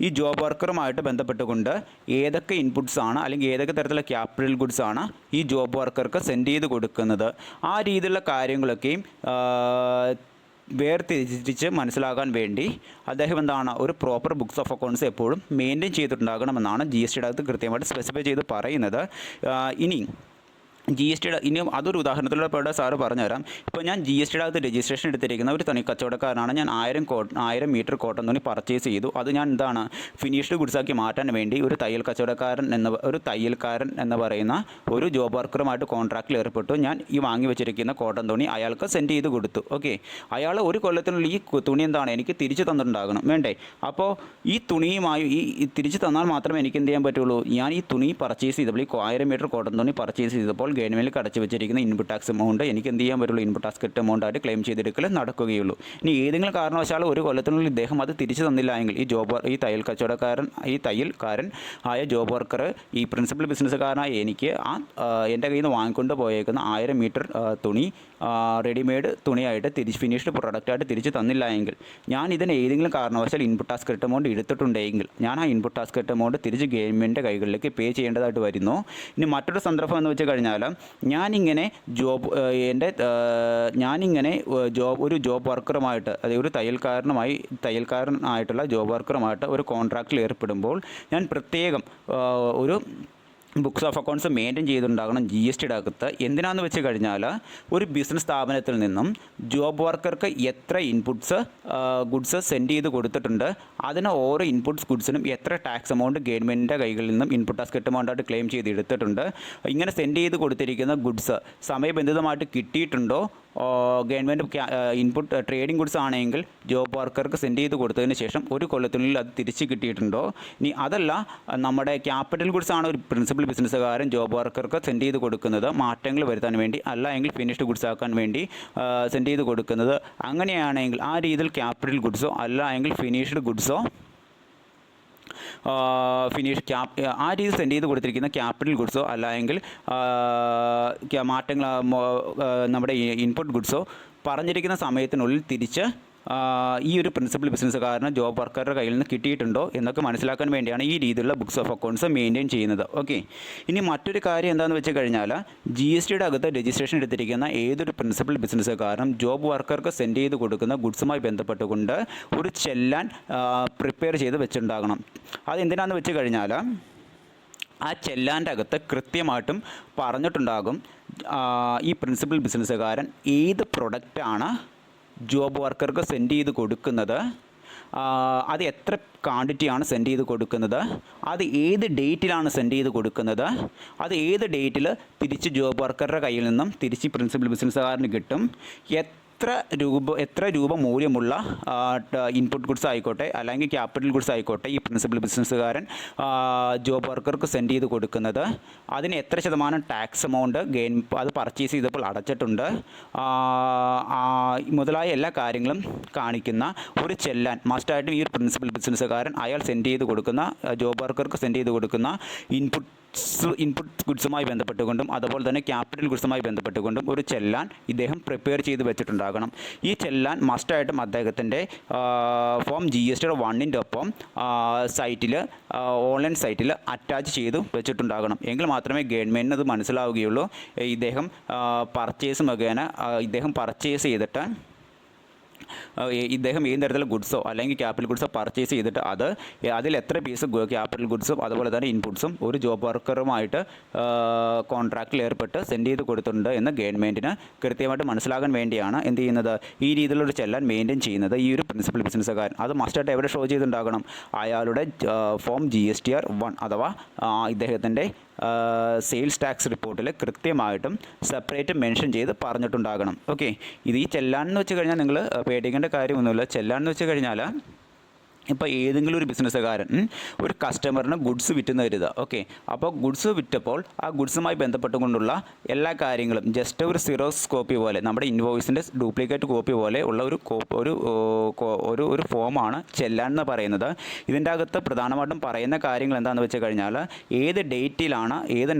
ഈ ജോബ് വർക്കറുമായിട്ട് ബന്ധപ്പെട്ടുകൊണ്ട് ഏതൊക്കെ ഇൻപുട്സ് ആണ് അല്ലെങ്കിൽ ഏതൊക്കെ തരത്തിലുള്ള ക്യാപിറ്റൽ ഗുഡ്സ് ആണ് ഈ ജോബ് വർക്കർക്ക് സെൻഡ് ചെയ്ത് കൊടുക്കുന്നത് ആ രീതിയിലുള്ള കാര്യങ്ങളൊക്കെയും വേർതിരിച്ച് മനസ്സിലാക്കാൻ വേണ്ടി അദ്ദേഹം എന്താണ് ഒരു പ്രോപ്പർ ബുക്സ് ഓഫ് അക്കൗണ്ട്സ് എപ്പോഴും മെയിൻറ്റെയിൻ ചെയ്തിട്ടുണ്ടാകണമെന്നാണ് GST അകത്ത് കൃത്യമായിട്ട് സ്പെസിഫൈ ചെയ്ത് പറയുന്നത്. ഇനി GST ഇനിയും അതൊരു ഉദാഹരണത്തിലൂടെ സാറ് പറഞ്ഞുതരാം. ഇപ്പോൾ ഞാൻ GST അകത്ത് രജിസ്ട്രേഷൻ എടുത്തിരിക്കുന്ന ഒരു തുണി കച്ചവടക്കാരനാണ്. ഞാൻ 1000 മീറ്റർ കോട്ടൺ തുണി പർച്ചേസ് ചെയ്തു. അത് ഞാൻ എന്താണ് ഫിനിഷ്ഡ് ഗുഡ്സാക്കി മാറ്റാൻ വേണ്ടി ഒരു തയ്യൽക്കാരൻ എന്ന് പറയുന്ന ഒരു ജോബ് വർക്കറുമായിട്ട് കോൺട്രാക്റ്റിൽ ഏർപ്പെട്ടു. ഞാൻ ഈ വാങ്ങി വെച്ചിരിക്കുന്ന കോട്ടൺ തുണി അയാൾക്ക് സെൻഡ് ചെയ്ത് കൊടുത്തു. ഓക്കെ, അയാൾ ഒരു കൊല്ലത്തിനുള്ളിൽ ഈ തുണി എന്താണ് എനിക്ക് തിരിച്ചു തന്നിട്ടുണ്ടാകണം വേണ്ടേ? അപ്പോൾ ഈ തുണിയുമായി ഈ തിരിച്ചു തന്നാൽ മാത്രമേ എനിക്ക് എന്ത് ചെയ്യാൻ പറ്റുള്ളൂ. ഞാൻ ഈ തുണി പർച്ചേസ് ചെയ്തപ്പോൾ ഈ 1000 മീറ്റർ കോട്ടൺ തുണി പർച്ചേസ് ചെയ്തപ്പോൾ ഗവൺമെൻറ്റിൽ അടച്ചു വെച്ചിരിക്കുന്ന ഇൻപുട്ട് ടാക്സ് എമൗണ്ട് എനിക്ക് എന്ത് ചെയ്യാൻ പറ്റുള്ളൂ, ഇൻപുട്ട് ടാക്സ് കിട്ടുന്ന എമൗണ്ടായിട്ട് ക്ലെയിം ചെയ്തെടുക്കൽ നടക്കുകയുള്ളൂ. ഇനി ഏതെങ്കിലും കാരണവശാൽ ഒരു കൊല്ലത്തിനുള്ളിൽ ഇദ്ദേഹം അത് തിരിച്ചു തന്നില്ല എങ്കിൽ ഈ തയ്യൽക്കാരൻ ആയ ജോബ് വർക്കർ ഈ പ്രിൻസിപ്പൽ ബിസിനസ്സുകാരനായ എനിക്ക് എൻ്റെ കയ്യിൽ നിന്ന് വാങ്ങിക്കൊണ്ട് പോയേക്കുന്ന 1000 മീറ്റർ തുണി റെഡിമെയ്ഡ് തുണിയായിട്ട് ഫിനിഷ്ഡ് പ്രൊഡക്റ്റായിട്ട് തിരിച്ച് തന്നില്ല എങ്കിൽ ഞാൻ ഇതിന് ഏതെങ്കിലും കാരണവശാൽ ഇൻപുട്ട് ടാക്സ് കിട്ടുന്ന എമൗണ്ട് എടുത്തിട്ടുണ്ടെങ്കിൽ ഞാൻ ആ ഇൻപുട്ട് ടാക്സ് കിട്ടുന്ന എമൗണ്ട് തിരിച്ച് ഗവൺമെൻറ്റിൻ്റെ കൈകളിലേക്ക് പേ ചെയ്യേണ്ടതായിട്ട് വരുന്നു. ഇനി മറ്റൊരു സന്ദർഭം എന്ന് വെച്ച് കഴിഞ്ഞാൽ ഞാനിങ്ങനെ ഒരു ജോബ് വർക്കറുമായിട്ട്, അതായത് ഒരു തയ്യൽക്കാരനായിട്ടുള്ള ജോബ് വർക്കറുമായിട്ട് ഒരു കോൺട്രാക്റ്റിൽ ഏർപ്പെടുമ്പോൾ ഞാൻ പ്രത്യേകം ഒരു ബുക്സ് ഓഫ് അക്കൗണ്ട്സ് മെയിൻറ്റെയിൻ ചെയ്തിട്ടുണ്ടാകണം GSTയുടെ അകത്ത്. എന്തിനാണെന്ന് വെച്ച് കഴിഞ്ഞാൽ ഒരു ബിസിനസ് സ്ഥാപനത്തിൽ നിന്നും ജോബ് വർക്കർക്ക് എത്ര ഗുഡ്സ് സെൻഡ് ചെയ്ത് കൊടുത്തിട്ടുണ്ട്, അതിന് ഓരോ ഗുഡ്സിനും എത്ര ടാക്സ് എമൗണ്ട് ഗവൺമെൻറ്റിൻ്റെ കൈകളിൽ നിന്നും ഇൻപുട്ട് ടാക്സ് കിട്ടുമൗണ്ടായിട്ട് ക്ലെയിം ചെയ്ത് എടുത്തിട്ടുണ്ട്, ഇങ്ങനെ സെൻഡ് ചെയ്ത് കൊടുത്തിരിക്കുന്ന ഗുഡ്സ് സമയബന്ധിതമായിട്ട് കിട്ടിയിട്ടുണ്ടോ, ഗവൺമെൻറ് ട്രേഡിംഗ് ഗുഡ്സ് ആണെങ്കിൽ ജോബ് വർക്കർക്ക് സെൻഡ് ചെയ്ത് കൊടുത്തതിന് ശേഷം ഒരു കൊല്ലത്തിനുള്ളിൽ അത് തിരിച്ച് കിട്ടിയിട്ടുണ്ടോ. ഇനി അതല്ല നമ്മുടെ ക്യാപിറ്റൽ ഗുഡ്സ് ആണ് ഒരു പ്രിൻസിപ്പൽ ബിസിനസ്സുകാരൻ ജോബ് വർക്കർക്ക് സെൻഡ് ചെയ്ത് കൊടുക്കുന്നത് മാറ്റങ്ങൾ വരുത്താൻ വേണ്ടി, അല്ല എങ്കിൽ ഫിനിഷ്ഡ് ഗുഡ്സ് ആക്കാൻ വേണ്ടി സെൻഡ് ചെയ്ത് കൊടുക്കുന്നത്. അങ്ങനെയാണെങ്കിൽ ആ രീതിയിൽ ക്യാപിറ്റൽ ഗുഡ്സോ അല്ല എങ്കിൽ ഫിനിഷ്ഡ് ഗുഡ്സോ ആ രീതി സെൻഡ് ചെയ്ത് കൊടുത്തിരിക്കുന്ന ക്യാപിറ്റൽ ഗുഡ്സോ അല്ല എങ്കിൽ മാറ്റങ്ങൾ നമ്മുടെ ഇൻപുട്ട് ഗുഡ്സോ പറഞ്ഞിരിക്കുന്ന സമയത്തിനുള്ളിൽ തിരിച്ച് ഈ ഒരു പ്രിൻസിപ്പൽ ബിസിനസ്സുകാരന് ജോബ് വർക്കറുടെ കയ്യിൽ നിന്ന് കിട്ടിയിട്ടുണ്ടോ എന്നൊക്കെ മനസ്സിലാക്കാൻ വേണ്ടിയാണ് ഈ രീതിയിലുള്ള ബുക്സ് ഓഫ് അക്കൗണ്ട്സ് മെയിൻറ്റെയിൻ ചെയ്യുന്നത്. ഓക്കെ, ഇനി മറ്റൊരു കാര്യം എന്താണെന്ന് വെച്ച് കഴിഞ്ഞാൽ GSTയുടെ അകത്ത് രജിസ്ട്രേഷൻ എടുത്തിരിക്കുന്ന ഏതൊരു പ്രിൻസിപ്പൽ ബിസിനസ്സുകാരനും ജോബ് വർക്കർക്ക് സെൻഡ് ചെയ്ത് കൊടുക്കുന്ന ഗുഡ്സുമായി ബന്ധപ്പെട്ടുകൊണ്ട് ഒരു ചെല്ലാൻ പ്രിപ്പയർ ചെയ്ത് വെച്ചിട്ടുണ്ടാകണം. അതെന്തിനാണെന്ന് വെച്ച് കഴിഞ്ഞാൽ ആ ചെല്ലാൻ്റെ അകത്ത് കൃത്യമായിട്ടും പറഞ്ഞിട്ടുണ്ടാകും ഈ പ്രിൻസിപ്പൽ ബിസിനസ്സുകാരൻ ഏത് പ്രൊഡക്റ്റാണ് ജോബ് വർക്കർക്ക് സെൻഡ് ചെയ്ത് കൊടുക്കുന്നത്, അത് എത്ര ക്വാണ്ടിറ്റിയാണ് സെൻഡ് ചെയ്ത് കൊടുക്കുന്നത്, അത് ഏത് ഡേറ്റിലാണ് സെൻഡ് ചെയ്ത് കൊടുക്കുന്നത്, അത് ഏത് ഡേറ്റിൽ തിരിച്ച് ജോബ് വർക്കറുടെ കയ്യിൽ നിന്നും തിരിച്ച് പ്രിൻസിപ്പൽ ബിസിനസ്സുകാരന് കിട്ടും, എത്ര രൂപ മൂല്യമുള്ള ഇൻപുട്ട് ഗുഡ്സ് ആയിക്കോട്ടെ അല്ലെങ്കിൽ ക്യാപിറ്റൽ ഗുഡ്സ് ആയിക്കോട്ടെ ഈ പ്രിൻസിപ്പൽ ബിസിനസ്സുകാരൻ ജോബ് വർക്കർക്ക് സെൻഡ് ചെയ്ത് കൊടുക്കുന്നത്, അതിന് എത്ര ശതമാനം ടാക്സ് എമൗണ്ട് അത് പർച്ചേസ് ചെയ്തപ്പോൾ അടച്ചിട്ടുണ്ട്, മുതലായ എല്ലാ കാര്യങ്ങളും കാണിക്കുന്ന ഒരു ചെല്ലാൻ മസ്റ്റായിട്ടും ഈ ഒരു പ്രിൻസിപ്പൽ ബിസിനസ്സുകാരൻ അയാൾ സെൻഡ് ചെയ്ത് കൊടുക്കുന്ന ജോബ് വർക്കർക്ക് സെൻഡ് ചെയ്ത് കൊടുക്കുന്ന ഇൻപുട്ട് ഗുഡ്സുമായി ബന്ധപ്പെട്ടുകൊണ്ടും അതുപോലെ തന്നെ ക്യാപിറ്റൽ ഗുഡ്സുമായി ബന്ധപ്പെട്ടുകൊണ്ടും ഒരു ചെല്ലാൻ ഇദ്ദേഹം പ്രിപ്പയർ ചെയ്ത് വെച്ചിട്ടുണ്ടാകണം. ഈ ചെല്ലാൻ മസ്റ്റായിട്ടും അദ്ദേഹത്തിൻ്റെ ഫോം GSTയുടെ 1ൻ്റെ ഒപ്പം ഓൺലൈൻ സൈറ്റിൽ അറ്റാച്ച് ചെയ്ത് വെച്ചിട്ടുണ്ടാകണം. എങ്കിൽ മാത്രമേ ഗവൺമെൻറ്റിന് അത് മനസ്സിലാവുകയുള്ളൂ ഇദ്ദേഹം പർച്ചേസ് ചെയ്തിട്ട് ഇദ്ദേഹം ഏത് തരത്തിലുള്ള ഗുഡ്സോ അല്ലെങ്കിൽ ക്യാപിറ്റൽ ഗുഡ്സോ പർച്ചേസ് ചെയ്തിട്ട് അതിൽ എത്ര പീസ് ക്യാപിറ്റൽ ഗുഡ്സും അതുപോലെ തന്നെ ഇൻപുട്സും ഒരു ജോബ് വർക്കറുമായിട്ട് കോൺട്രാക്റ്റിൽ ഏർപ്പെട്ട് സെൻഡ് ചെയ്ത് കൊടുത്തിട്ടുണ്ട് എന്ന് ഗവൺമെൻറ്റിന് കൃത്യമായിട്ട് മനസ്സിലാകാൻ വേണ്ടിയാണ് എന്ത് ചെയ്യുന്നത്, ഈ രീതിയിലുള്ളൊരു ചെല്ലാൻ മെയിൻറ്റെയിൻ ചെയ്യുന്നത് ഈ ഒരു പ്രിൻസിപ്പൽ ബിസിനസ്സുകാരൻ. അത് മസ്റ്റായിട്ട് എവിടെ ഷോ ചെയ്തിട്ടുണ്ടാകണം, അയാളുടെ ഫോം GSTR 1 അഥവാ ഇദ്ദേഹത്തിൻ്റെ സെയിൽസ് ടാക്സ് റിപ്പോർട്ടിൽ കൃത്യമായിട്ടും സെപ്പറേറ്റ് മെൻഷൻ ചെയ്ത് പറഞ്ഞിട്ടുണ്ടാകണം. ഓക്കെ, ഇത് ഈ ചെല്ലാനെന്ന് വെച്ച് കഴിഞ്ഞാൽ നിങ്ങൾ പേടിക്കേണ്ട കാര്യമൊന്നുമില്ല. ചെല്ലാനെന്ന് വെച്ച് കഴിഞ്ഞാൽ ഇപ്പോൾ ഏതെങ്കിലും ഒരു ബിസിനസ്സുകാരൻ ഒരു കസ്റ്റമറിന് ഗുഡ്സ് വിറ്റെന്ന് കരുതുക. ഓക്കെ, അപ്പോൾ ഗുഡ്സ് വിറ്റപ്പോൾ ആ ഗുഡ്സുമായി ബന്ധപ്പെട്ടുകൊണ്ടുള്ള എല്ലാ കാര്യങ്ങളും ജസ്റ്റ് ഒരു സിറോക്സ് കോപ്പി പോലെ നമ്മുടെ ഇൻവോയ്സിൻ്റെ ഡ്യൂപ്ലിക്കേറ്റ് കോപ്പി പോലെ ഉള്ള ഒരു ഫോമാണ് ചെല്ലാൻ എന്ന് പറയുന്നത്. ഇതിൻ്റെ അകത്ത് പ്രധാനമായിട്ടും പറയുന്ന കാര്യങ്ങൾ എന്താണെന്ന് വെച്ച് കഴിഞ്ഞാൽ ഏത് ഡേറ്റിലാണ്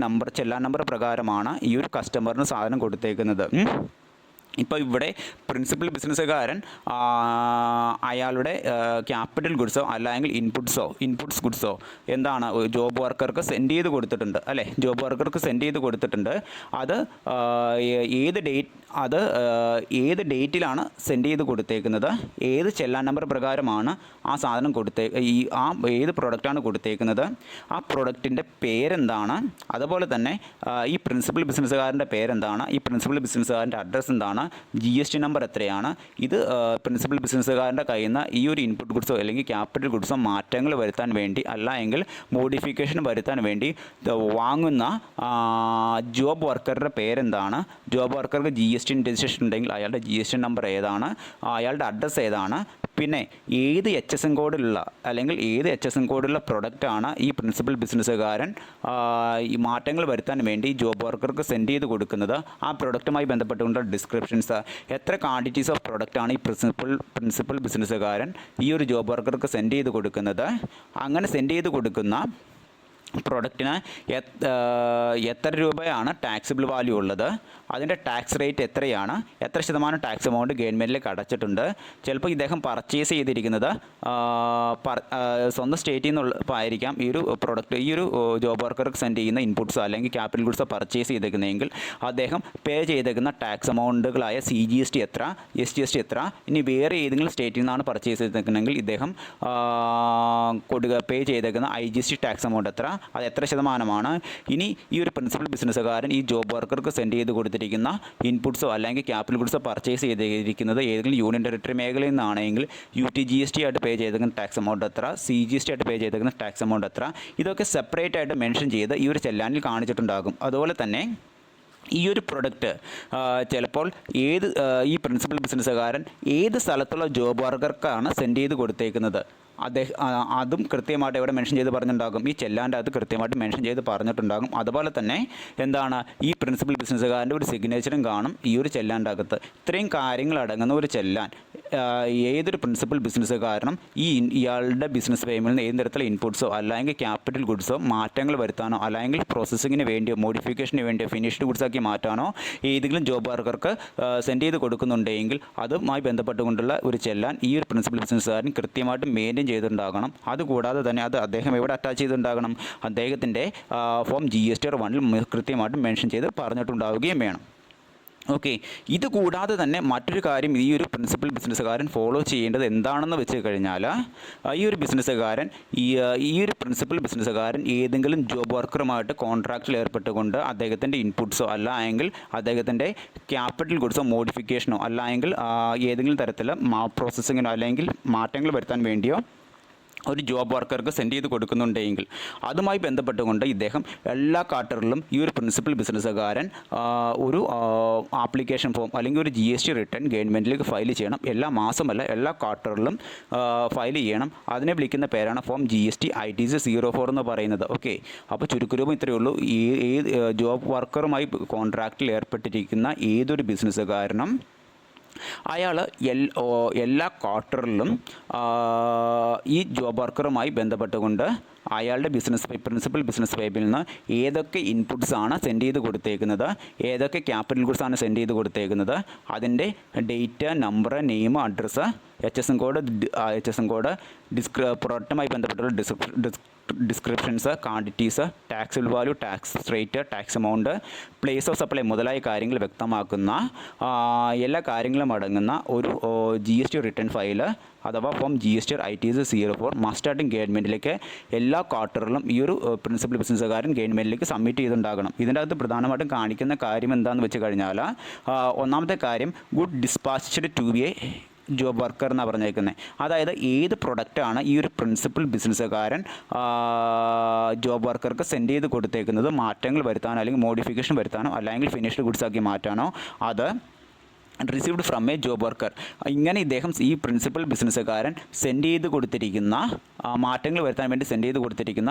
ചെല്ലാൻ നമ്പർ പ്രകാരമാണ് ഈ ഒരു കസ്റ്റമറിന് സാധനം കൊടുത്തേക്കുന്നത്. ഇപ്പോൾ ഇവിടെ പ്രിൻസിപ്പൽ ബിസിനസ്സുകാരൻ അയാളുടെ ക്യാപിറ്റൽ ഗുഡ്സോ അല്ലെങ്കിൽ ഇൻപുട്സ് ഗുഡ്സോ എന്താണ് ജോബ് വർക്കർക്ക് സെൻഡ് ചെയ്ത് കൊടുത്തിട്ടുണ്ട് അല്ലേ, ജോബ് വർക്കർക്ക് സെൻഡ് ചെയ്ത് കൊടുത്തിട്ടുണ്ട്. അത് ഏത് ഡേറ്റ് അത് ഏത് ഡേറ്റിലാണ് സെൻഡ് ചെയ്ത് കൊടുത്തേക്കുന്നത്, ഏത് ചെല്ലാൻ നമ്പർ പ്രകാരമാണ് ആ സാധനം ഏത് പ്രൊഡക്റ്റാണ് കൊടുത്തേക്കുന്നത്, ആ പ്രൊഡക്റ്റിൻ്റെ പേരെന്താണ്, അതുപോലെ തന്നെ ഈ പ്രിൻസിപ്പൽ ബിസിനസ്സുകാരൻ്റെ പേരെന്താണ്, ഈ പ്രിൻസിപ്പൽ ബിസിനസ്സുകാരൻ്റെ അഡ്രസ്സ് എന്താണ്, GST നമ്പർ എത്രയാണ്, ഇത് പ്രിൻസിപ്പൽ ബിസിനസ്സുകാരൻ്റെ കയ്യിൽ നിന്ന് ഈ ഒരു ഇൻപുട്ട് ഗുഡ്സോ അല്ലെങ്കിൽ ക്യാപിറ്റൽ ഗുഡ്സോ മാറ്റങ്ങൾ വരുത്താൻ വേണ്ടി അല്ല എങ്കിൽ മോഡിഫിക്കേഷൻ വരുത്താൻ വേണ്ടി വാങ്ങുന്ന ജോബ് വർക്കറുടെ പേരെന്താണ്, ജോബ് വർക്കർക്ക് GST രജിസ്ട്രേഷൻ ഉണ്ടെങ്കിൽ അയാളുടെ GST നമ്പർ ഏതാണ്, അയാളുടെ അഡ്രസ്സ് ഏതാണ്, പിന്നെ ഏത് HSN കോഡിലുള്ള അല്ലെങ്കിൽ ഏത് HSN കോഡിലുള്ള പ്രൊഡക്റ്റാണ് ഈ പ്രിൻസിപ്പൽ ബിസിനസ്സുകാരൻ ഈ മാറ്റങ്ങൾ വരുത്താൻ വേണ്ടി ജോബ് വർക്കർക്ക് സെൻഡ് ചെയ്ത് കൊടുക്കുന്നത്, ആ പ്രൊഡക്റ്റുമായി ബന്ധപ്പെട്ടുകൊണ്ടുള്ള ഡിസ്ക്രിപ്ഷൻസ്, എത്ര ക്വാണ്ടിറ്റീസ് ഓഫ് പ്രൊഡക്റ്റാണ് ഈ പ്രിൻസിപ്പൽ ബിസിനസ്സുകാരൻ ഈ ഒരു ജോബ് വർക്കർക്ക് സെൻഡ് ചെയ്ത് കൊടുക്കുന്നത്, അങ്ങനെ സെൻഡ് ചെയ്ത് കൊടുക്കുന്ന പ്രൊഡക്റ്റിന് എത്ര രൂപയാണ് ടാക്സിബിൾ വാല്യൂ ഉള്ളത്, അതിൻ്റെ ടാക്സ് റേറ്റ് എത്രയാണ്, എത്ര ശതമാനം ടാക്സ് എമൗണ്ട് ഗവൺമെൻറ്റിലേക്ക് അടച്ചിട്ടുണ്ട്, ചിലപ്പോൾ ഇദ്ദേഹം പർച്ചേസ് ചെയ്തിരിക്കുന്നത് സ്വന്തം സ്റ്റേറ്റിൽ നിന്നുള്ളതായിരിക്കാം ഈ ഒരു പ്രൊഡക്റ്റ് ഈ ഒരു ജോബ് വർക്കർക്ക് സെൻഡ് ചെയ്യുന്ന ഇൻപുട്സോ അല്ലെങ്കിൽ ക്യാപിറ്റൽ ഗുഡ്സോ പർച്ചേസ് ചെയ്തേക്കുന്നതെങ്കിൽ അദ്ദേഹം പേ ചെയ്തേക്കുന്ന ടാക്സ് എമൗണ്ടുകളായ CGST എത്ര, SGST എത്ര, ഇനി വേറെ ഏതെങ്കിലും സ്റ്റേറ്റിൽ നിന്നാണ് പർച്ചേസ് ചെയ്തേക്കുന്നതെങ്കിൽ ഇദ്ദേഹം പേ ചെയ്തേക്കുന്ന IGST ടാക്സ് എമൗണ്ട് എത്ര, അത് എത്ര ശതമാനമാണ്, ഇനി ഈ ഒരു പ്രിൻസിപ്പൽ ബിസിനസ്സുകാരൻ ഈ ജോബ് വർക്കർക്ക് സെൻഡ് ചെയ്ത് കൊടുത്തിരിക്കുന്ന ഇൻപുട്സോ അല്ലെങ്കിൽ ക്യാപിറ്റൽ ഗുഡ്സോ പർച്ചേസ് ചെയ്തിരിക്കുന്നത് ഏതെങ്കിലും യൂണിയൻ ടെറിട്ടറി മേഖലയിൽ നിന്നാണെങ്കിൽ UTGST ആയിട്ട് പേ ചെയ്തേക്കുന്ന ടാക്സ് എമൗണ്ട് എത്ര, CGST ആയിട്ട് പേ ചെയ്തേക്കുന്ന ടാക്സ് എമൗണ്ട് എത്ര, ഇതൊക്കെ സെപ്പറേറ്റ് ആയിട്ട് മെൻഷൻ ചെയ്ത് ഈ ഒരു ചെല്ലാനിൽ കാണിച്ചിട്ടുണ്ടാകും. അതുപോലെ തന്നെ ഈ ഒരു പ്രൊഡക്റ്റ് ചിലപ്പോൾ ഈ പ്രിൻസിപ്പൽ ബിസിനസ്സുകാരൻ ഏത് സ്ഥലത്തുള്ള ജോബ് വർക്കർക്കാണ് സെൻഡ് ചെയ്ത് കൊടുത്തേക്കുന്നത് അതും കൃത്യമായിട്ട് ഇവിടെ മെൻഷൻ ചെയ്ത് പറഞ്ഞിട്ടുണ്ടാകും, ഈ ചെല്ലാൻ്റെ അത് കൃത്യമായിട്ട് മെൻഷൻ ചെയ്ത് പറഞ്ഞിട്ടുണ്ടാകും. അതുപോലെ തന്നെ എന്താണ് ഈ പ്രിൻസിപ്പൽ ബിസിനസ്സുകാരൻ്റെ ഒരു സിഗ്നേച്ചറും കാണും ഈ ഒരു ചെല്ലാൻ്റെ അകത്ത്. ഇത്രയും കാര്യങ്ങൾ അടങ്ങുന്ന ഒരു ചെല്ലാൻ ഏതൊരു പ്രിൻസിപ്പൽ ബിസിനസ്സുകാരനും ഇയാളുടെ ബിസിനസ് പേയ്മിൽ നിന്ന് ഏത് തരത്തിലുള്ള ഇൻപുട്സോ അല്ലെങ്കിൽ ക്യാപിറ്റൽ ഗുഡ്സോ മാറ്റങ്ങൾ വരുത്താനോ അല്ലെങ്കിൽ പ്രോസസ്സിങ്ങിന് വേണ്ടിയോ മോഡിഫിക്കേഷന് വേണ്ടിയോ ഫിനിഷ്ഡ് ഗുഡ്സാക്കി മാറ്റാനോ ഏതെങ്കിലും ജോബ് വർക്കർക്ക് സെൻഡ് ചെയ്ത് കൊടുക്കുന്നുണ്ടെങ്കിൽ അതുമായി ബന്ധപ്പെട്ടുകൊണ്ടുള്ള ഒരു ചെല്ലാൻ ഈ ഒരു പ്രിൻസിപ്പൽ ബിസിനസ്സുകാരൻ കൃത്യമായിട്ട് മെയിൻറ്റെയിൻ ചെയ്തിട്ടുണ്ടാകണം. അതുകൂടാതെ തന്നെ അത് അദ്ദേഹം എവിടെ അറ്റാച്ച് ചെയ്തിട്ടുണ്ടാകണം, അദ്ദേഹത്തിൻ്റെ ഫോം GSTR1 കൃത്യമായിട്ട് മെൻഷൻ ചെയ്ത് പറഞ്ഞിട്ടുണ്ടാവുകയും വേണം. ഓക്കെ, ഇത് കൂടാതെ തന്നെ മറ്റൊരു കാര്യം ഈ ഒരു പ്രിൻസിപ്പൽ ബിസിനസ്സുകാരൻ ഫോളോ ചെയ്യേണ്ടത് എന്താണെന്ന് വെച്ച് കഴിഞ്ഞാൽ ഈ ഒരു ബിസിനസ്സുകാരൻ ഈ ഒരു പ്രിൻസിപ്പൽ ബിസിനസ്സുകാരൻ ഏതെങ്കിലും ജോബ് വർക്കറുമായിട്ട് കോൺട്രാക്റ്റിൽ ഏർപ്പെട്ടുകൊണ്ട് അദ്ദേഹത്തിൻ്റെ ഇൻപുട്സോ അല്ല എങ്കിൽ അദ്ദേഹത്തിൻ്റെ ക്യാപിറ്റൽ ഗുഡ്സോ മോഡിഫിക്കേഷനോ അല്ല എങ്കിൽ ഏതെങ്കിലും തരത്തിൽ പ്രോസസ്സിങ്ങിനോ അല്ലെങ്കിൽ മാറ്റങ്ങൾ വരുത്താൻ വേണ്ടിയോ ഒരു ജോബ് വർക്കർക്ക് സെൻഡ് ചെയ്ത് കൊടുക്കുന്നുണ്ടെങ്കിൽ അതുമായി ബന്ധപ്പെട്ടുകൊണ്ട് ഇദ്ദേഹം എല്ലാ ക്വാർട്ടറിലും ഈ ഒരു പ്രിൻസിപ്പൽ ബിസിനസ്സുകാരൻ ഒരു ആപ്ലിക്കേഷൻ ഫോം അല്ലെങ്കിൽ ഒരു GST റിട്ടേൺ ഗവൺമെൻറ്റിലേക്ക് ഫയൽ ചെയ്യണം. എല്ലാ മാസമല്ല, എല്ലാ ക്വാർട്ടറിലും ഫയൽ ചെയ്യണം. അതിനെ വിളിക്കുന്ന പേരാണ് ഫോം GST-ITC 04 എന്ന് പറയുന്നത്. ഓക്കെ, അപ്പോൾ ചുരുക്കരൂപം ഇത്രയേ ഉള്ളൂ. ജോബ് വർക്കറുമായി കോൺട്രാക്റ്റിൽ ഏർപ്പെട്ടിരിക്കുന്ന ഏതൊരു ബിസിനസ്സുകാരനും അയാൾ എല്ലാ ക്വാർട്ടറിലും ഈ ജോബ് വർക്കറുമായി ബന്ധപ്പെട്ടുകൊണ്ട് അയാളുടെ പ്രിൻസിപ്പൽ ബിസിനസ് പേയ്മിൽ നിന്ന് ഏതൊക്കെ ഇൻപുട്സാണ് സെൻഡ് ചെയ്ത് കൊടുത്തേക്കുന്നത്, ഏതൊക്കെ ക്യാപിറ്റൽ ഗുഡ്സാണ് സെൻഡ് ചെയ്ത് കൊടുത്തേക്കുന്നത്, അതിൻ്റെ date, number, name, address, HSN code, പ്രൊഡക്റ്റുമായി ബന്ധപ്പെട്ടുള്ള descriptions, quantities, taxable value, tax rate, tax amount, place of supply മുതലായ കാര്യങ്ങൾ വ്യക്തമാക്കുന്ന എല്ലാ കാര്യങ്ങളും അടങ്ങുന്ന ഒരു GST റിട്ടേൺ ഫയൽ അഥവാ ഫോം GSTR-ITC 04 മസ്റ്റായിട്ടും ഗവൺമെൻറ്റിലേക്ക് എല്ലാ ക്വാർട്ടറിലും ഈ ഒരു പ്രിൻസിപ്പൽ ബിസിനസ്സുകാരൻ ഗവൺമെൻറ്റിലേക്ക് സബ്മിറ്റ് ചെയ്തിട്ടുണ്ടാകണം. ഇതിൻ്റെ അകത്ത് പ്രധാനമായിട്ടും കാണിക്കുന്ന കാര്യം എന്താണെന്ന് വെച്ച് കഴിഞ്ഞാൽ ഒന്നാമത്തെ കാര്യം good dispatched to a job worker എന്നാണ് പറഞ്ഞേക്കുന്നത്. അതായത് ഏത് പ്രൊഡക്റ്റാണ് ഈ ഒരു പ്രിൻസിപ്പൽ ബിസിനസ്സുകാരൻ ജോബ് വർക്കർക്ക് സെൻഡ് ചെയ്ത് കൊടുത്തേക്കുന്നത് മാറ്റങ്ങൾ വരുത്താനോ അല്ലെങ്കിൽ മോഡിഫിക്കേഷൻ വരുത്താനോ അല്ലെങ്കിൽ ഫിനിഷ്ഡ് ഗുഡ്സ് ആക്കി മാറ്റാനോ അത് received from A job worker. ഇങ്ങനെ ഇദ്ദേഹം ഈ പ്രിൻസിപ്പൽ ബിസിനസ്സുകാരൻ സെൻഡ് ചെയ്ത് കൊടുത്തിരിക്കുന്ന മാറ്റങ്ങൾ വരുത്താൻ വേണ്ടി സെൻഡ് ചെയ്ത് കൊടുത്തിരിക്കുന്ന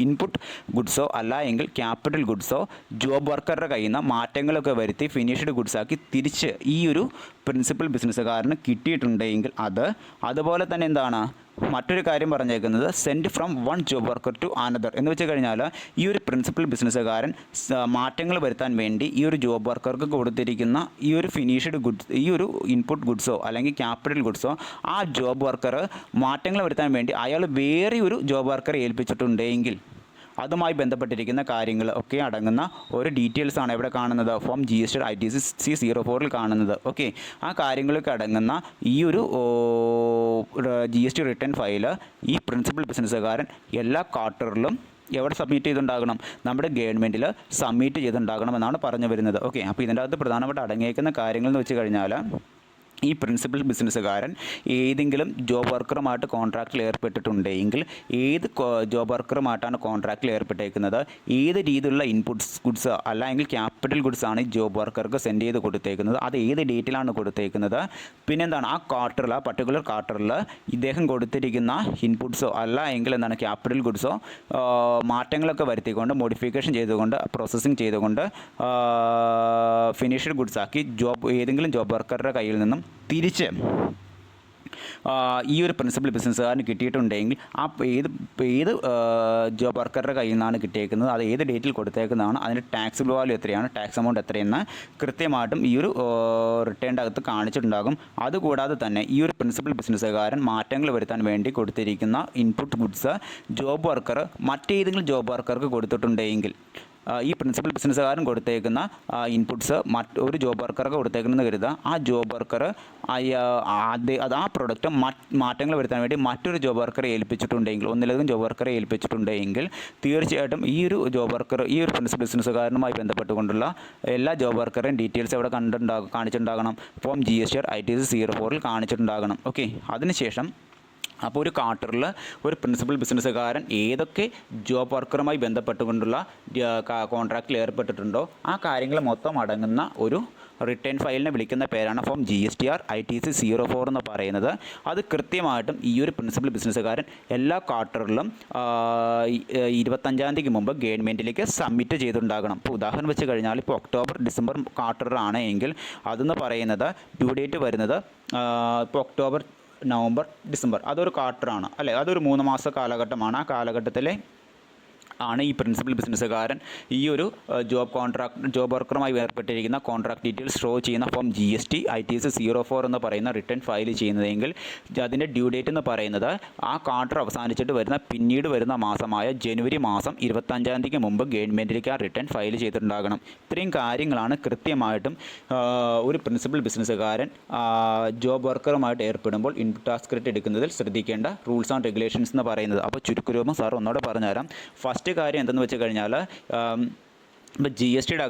ഇൻപുട്ട് ഗുഡ്സോ അല്ല എങ്കിൽ ക്യാപിറ്റൽ ഗുഡ്സോ ജോബ് വർക്കറുടെ കയ്യിൽ നിന്ന് മാറ്റങ്ങളൊക്കെ വരുത്തി ഫിനിഷ്ഡ് ഗുഡ്സാക്കി തിരിച്ച് ഈ ഒരു പ്രിൻസിപ്പൽ ബിസിനസ്സുകാരന് കിട്ടിയിട്ടുണ്ടെങ്കിൽ അതുപോലെ തന്നെ എന്താണ് മറ്റൊരു കാര്യം പറഞ്ഞേക്കുന്നത് send from one job worker to another എന്ന് വെച്ച് കഴിഞ്ഞാൽ ഈ ഒരു പ്രിൻസിപ്പൽ ബിസിനസ്സുകാരൻ മാറ്റങ്ങൾ വരുത്താൻ വേണ്ടി ഈ ഒരു ജോബ് വർക്കർക്ക് കൊടുത്തിരിക്കുന്ന ഈ ഒരു ഫിനിഷ്ഡ് ഗുഡ്സ് ഈ ഒരു ഇൻപുട്ട് ഗുഡ്സോ അല്ലെങ്കിൽ ക്യാപിറ്റൽ ഗുഡ്സോ ആ ജോബ് വർക്കർ മാറ്റങ്ങൾ വരുത്താൻ വേണ്ടി അയാൾ വേറെ ഒരു ജോബ് വർക്കറെ ഏൽപ്പിച്ചിട്ടുണ്ടെങ്കിൽ അതുമായി ബന്ധപ്പെട്ടിരിക്കുന്ന കാര്യങ്ങൾ ഒക്കെ അടങ്ങുന്ന ഒരു ഡീറ്റെയിൽസ് ആണ് ഇവിടെ കാണുന്നത്, ഫോം GST ITC 04 കാണുന്നത്. ഓക്കെ, ആ കാര്യങ്ങളൊക്കെ അടങ്ങുന്ന ഈ ഒരു GST റിട്ടേൺ ഫയൽ ഈ പ്രിൻസിപ്പൽ ബിസിനസ്സുകാരൻ എല്ലാ ക്വാർട്ടറിലും എവിടെ സബ്മിറ്റ് ചെയ്തുണ്ടാകണം? നമ്മുടെ ഗവൺമെൻറ്റിൽ സബ്മിറ്റ് ചെയ്തുണ്ടാകണമെന്നാണ് പറഞ്ഞു വരുന്നത്. ഓക്കെ, അപ്പോൾ ഇതിൻ്റെ അകത്ത് പ്രധാനപ്പെട്ട അടങ്ങിയേക്കുന്ന കാര്യങ്ങൾ എന്ന് വെച്ച് കഴിഞ്ഞാൽ ഈ പ്രിൻസിപ്പൽ ബിസിനസ്സുകാരൻ ഏതെങ്കിലും ജോബ് വർക്കറുമായിട്ട് കോൺട്രാക്റ്റിൽ ഏർപ്പെട്ടിട്ടുണ്ടെങ്കിൽ ഏത് ജോബ് വർക്കറുമായിട്ടാണ് കോൺട്രാക്റ്റിൽ ഏർപ്പെട്ടേക്കുന്നത്, ഏത് രീതിയിലുള്ള ഇൻപുട്സ് ഗുഡ്സ് അല്ലെങ്കിൽ ക്യാപിറ്റൽ ഗുഡ്സ് ആണ് ഈ ജോബ് വർക്കർക്ക് സെൻഡ് ചെയ്ത് കൊടുത്തേക്കുന്നത്, അത് ഏത് ഡേറ്റിലാണ് കൊടുത്തേക്കുന്നത്, പിന്നെന്താണ് ആ ക്വാർട്ടറിൽ, ആ പർട്ടിക്കുലർ ക്വാർട്ടറിൽ ഇദ്ദേഹം കൊടുത്തിരിക്കുന്ന ഇൻപുട്സോ അല്ല എങ്കിൽ എന്താണ് ക്യാപിറ്റൽ ഗുഡ്സോ മാറ്റങ്ങളൊക്കെ വരുത്തിക്കൊണ്ട് മോഡിഫിക്കേഷൻ ചെയ്തുകൊണ്ട് പ്രോസസ്സിങ് ചെയ്തുകൊണ്ട് ഫിനിഷ്ഡ് ഗുഡ്സ് ആക്കി ഏതെങ്കിലും ജോബ് വർക്കറുടെ കയ്യിൽ നിന്നും തിരിച്ച് ഈ ഒരു പ്രിൻസിപ്പൽ ബിസിനസ്സുകാരന് കിട്ടിയിട്ടുണ്ടെങ്കിൽ ആ ഏത് ജോബ് വർക്കറുടെ കയ്യിൽ നിന്നാണ് കിട്ടിയേക്കുന്നത്, അത് ഏത് ഡേറ്റിൽ കൊടുത്തേക്കുന്നതാണ്, അതിൻ്റെ ടാക്സ് വാല്യൂ എത്രയാണ്, ടാക്സ് എമൗണ്ട് എത്രയെന്ന് കൃത്യമായിട്ടും ഈ ഒരു റിട്ടേണിൻ്റെ അകത്ത് കാണിച്ചിട്ടുണ്ടാകും. അതുകൂടാതെ തന്നെ ഈ ഒരു പ്രിൻസിപ്പൽ ബിസിനസ്സുകാരൻ മാറ്റങ്ങൾ വരുത്താൻ വേണ്ടി കൊടുത്തിരിക്കുന്ന ഇൻപുട്ട് ഗുഡ്സ് ജോബ് വർക്കർ മറ്റേതെങ്കിലും ജോബ് വർക്കർക്ക് കൊടുത്തിട്ടുണ്ടെങ്കിൽ ഈ പ്രിൻസിപ്പൽ ബിസിനസ്സുകാരൻ കൊടുത്തേക്കുന്ന ഇൻപുട്സ് ഒരു ജോബ് വർക്കർക്ക് കൊടുത്തേക്കണമെന്ന് കരുതുക. ആ ജോബ് വർക്കർ ആ പ്രൊഡക്റ്റ് മാറ്റങ്ങൾ വരുത്താൻ വേണ്ടി മറ്റൊരു ജോബ് വർക്കറെ ഏൽപ്പിച്ചിട്ടുണ്ടെങ്കിൽ, ഒന്നിലധികം ജോബ് വർക്കറെ ഏൽപ്പിച്ചിട്ടുണ്ടെങ്കിൽ തീർച്ചയായിട്ടും ഈ ഒരു ജോബ് വർക്കർ ഈ ഒരു പ്രിൻസിപ്പൽ ബിസിനസ്സുകാരനുമായി ബന്ധപ്പെട്ടുകൊണ്ടുള്ള എല്ലാ ജോബ് വർക്കറുടെയും ഡീറ്റെയിൽസ് അവിടെ കാണിച്ചിട്ടുണ്ടാകണം. ഫോം GST ITC 04 കാണിച്ചിട്ടുണ്ടാകണം. ഓക്കെ, അതിനുശേഷം അപ്പോൾ ഒരു ക്വാർട്ടറിൽ ഒരു പ്രിൻസിപ്പൽ ബിസിനസ്സുകാരൻ ഏതൊക്കെ ജോബ് വർക്കറുമായി ബന്ധപ്പെട്ടുകൊണ്ടുള്ള കോൺട്രാക്റ്റിൽ ഏർപ്പെട്ടിട്ടുണ്ടോ ആ കാര്യങ്ങൾ മൊത്തം അടങ്ങുന്ന ഒരു റിട്ടേൺ ഫയലിനെ വിളിക്കുന്ന പേരാണ് ഫോം GSTR ITC 04 എന്ന് പറയുന്നത്. അത് കൃത്യമായിട്ടും ഈ ഒരു പ്രിൻസിപ്പൽ ബിസിനസ്സുകാരൻ എല്ലാ ക്വാർട്ടറിലും 25-ാം തീയതിക്ക് മുമ്പ് ഗവൺമെൻറ്റിലേക്ക് സബ്മിറ്റ് ചെയ്തിട്ടുണ്ടാകണം. ഇപ്പോൾ ഉദാഹരണം വെച്ച് കഴിഞ്ഞാൽ ഇപ്പോൾ ഒക്ടോബർ ഡിസംബർ ക്വാർട്ടറാണ് എങ്കിൽ അതെന്ന് പറയുന്നത് ഡ്യൂ ഡേറ്റ് വരുന്നത് ഇപ്പോൾ ഒക്ടോബർ നവംബർ ഡിസംബർ അതൊരു ക്വാർട്ടറാണ് അല്ലേ, അതൊരു 3 മാസ കാലഘട്ടമാണ്. ആ കാലഘട്ടത്തിലെ ആണ് ഈ പ്രിൻസിപ്പൽ ബിസിനസ്സുകാരൻ ഈ ഒരു ജോബ് വർക്കറുമായി ഏർപ്പെട്ടിരിക്കുന്ന കോൺട്രാക്ട് ഡീറ്റെയിൽസ് ഷോ ചെയ്യുന്ന ഫോം GST ITC 04 എന്ന് പറയുന്ന റിട്ടേൺ ഫയൽ ചെയ്യുന്നതെങ്കിൽ അതിൻ്റെ ഡ്യൂ ഡേറ്റ് എന്ന് പറയുന്നത് ആ ക്വാർട്ടർ അവസാനിച്ചിട്ട് പിന്നീട് വരുന്ന മാസമായ ജനുവരി മാസം 25-ാം തീയതിക്ക് മുമ്പ് ഗവൺമെൻറ്റിലേക്ക് ആ റിട്ടേൺ ഫയൽ ചെയ്തിട്ടുണ്ടാകണം. ഇത്രയും കാര്യങ്ങളാണ് കൃത്യമായിട്ടും ഒരു പ്രിൻസിപ്പൽ ബിസിനസ്സുകാരൻ ജോബ് വർക്കറുമായിട്ട് ഏർപ്പെടുമ്പോൾ ഇൻപുട്ട് ടാക്സ് ക്രെഡിറ്റ് എടുക്കുന്നതിൽ ശ്രദ്ധിക്കേണ്ട റൂൾസ് ആൻഡ് റെഗുലേഷൻസ് എന്ന് പറയുന്നത്. അപ്പോൾ ചുരുക്കരൂപം സാർ ഒന്നോടെ പറഞ്ഞുതരാം. ഫസ്റ്റ് കാര്യം എന്തെന്ന് വെച്ച് കഴിഞ്ഞാൽ ഇപ്പോൾ GSTയുടെ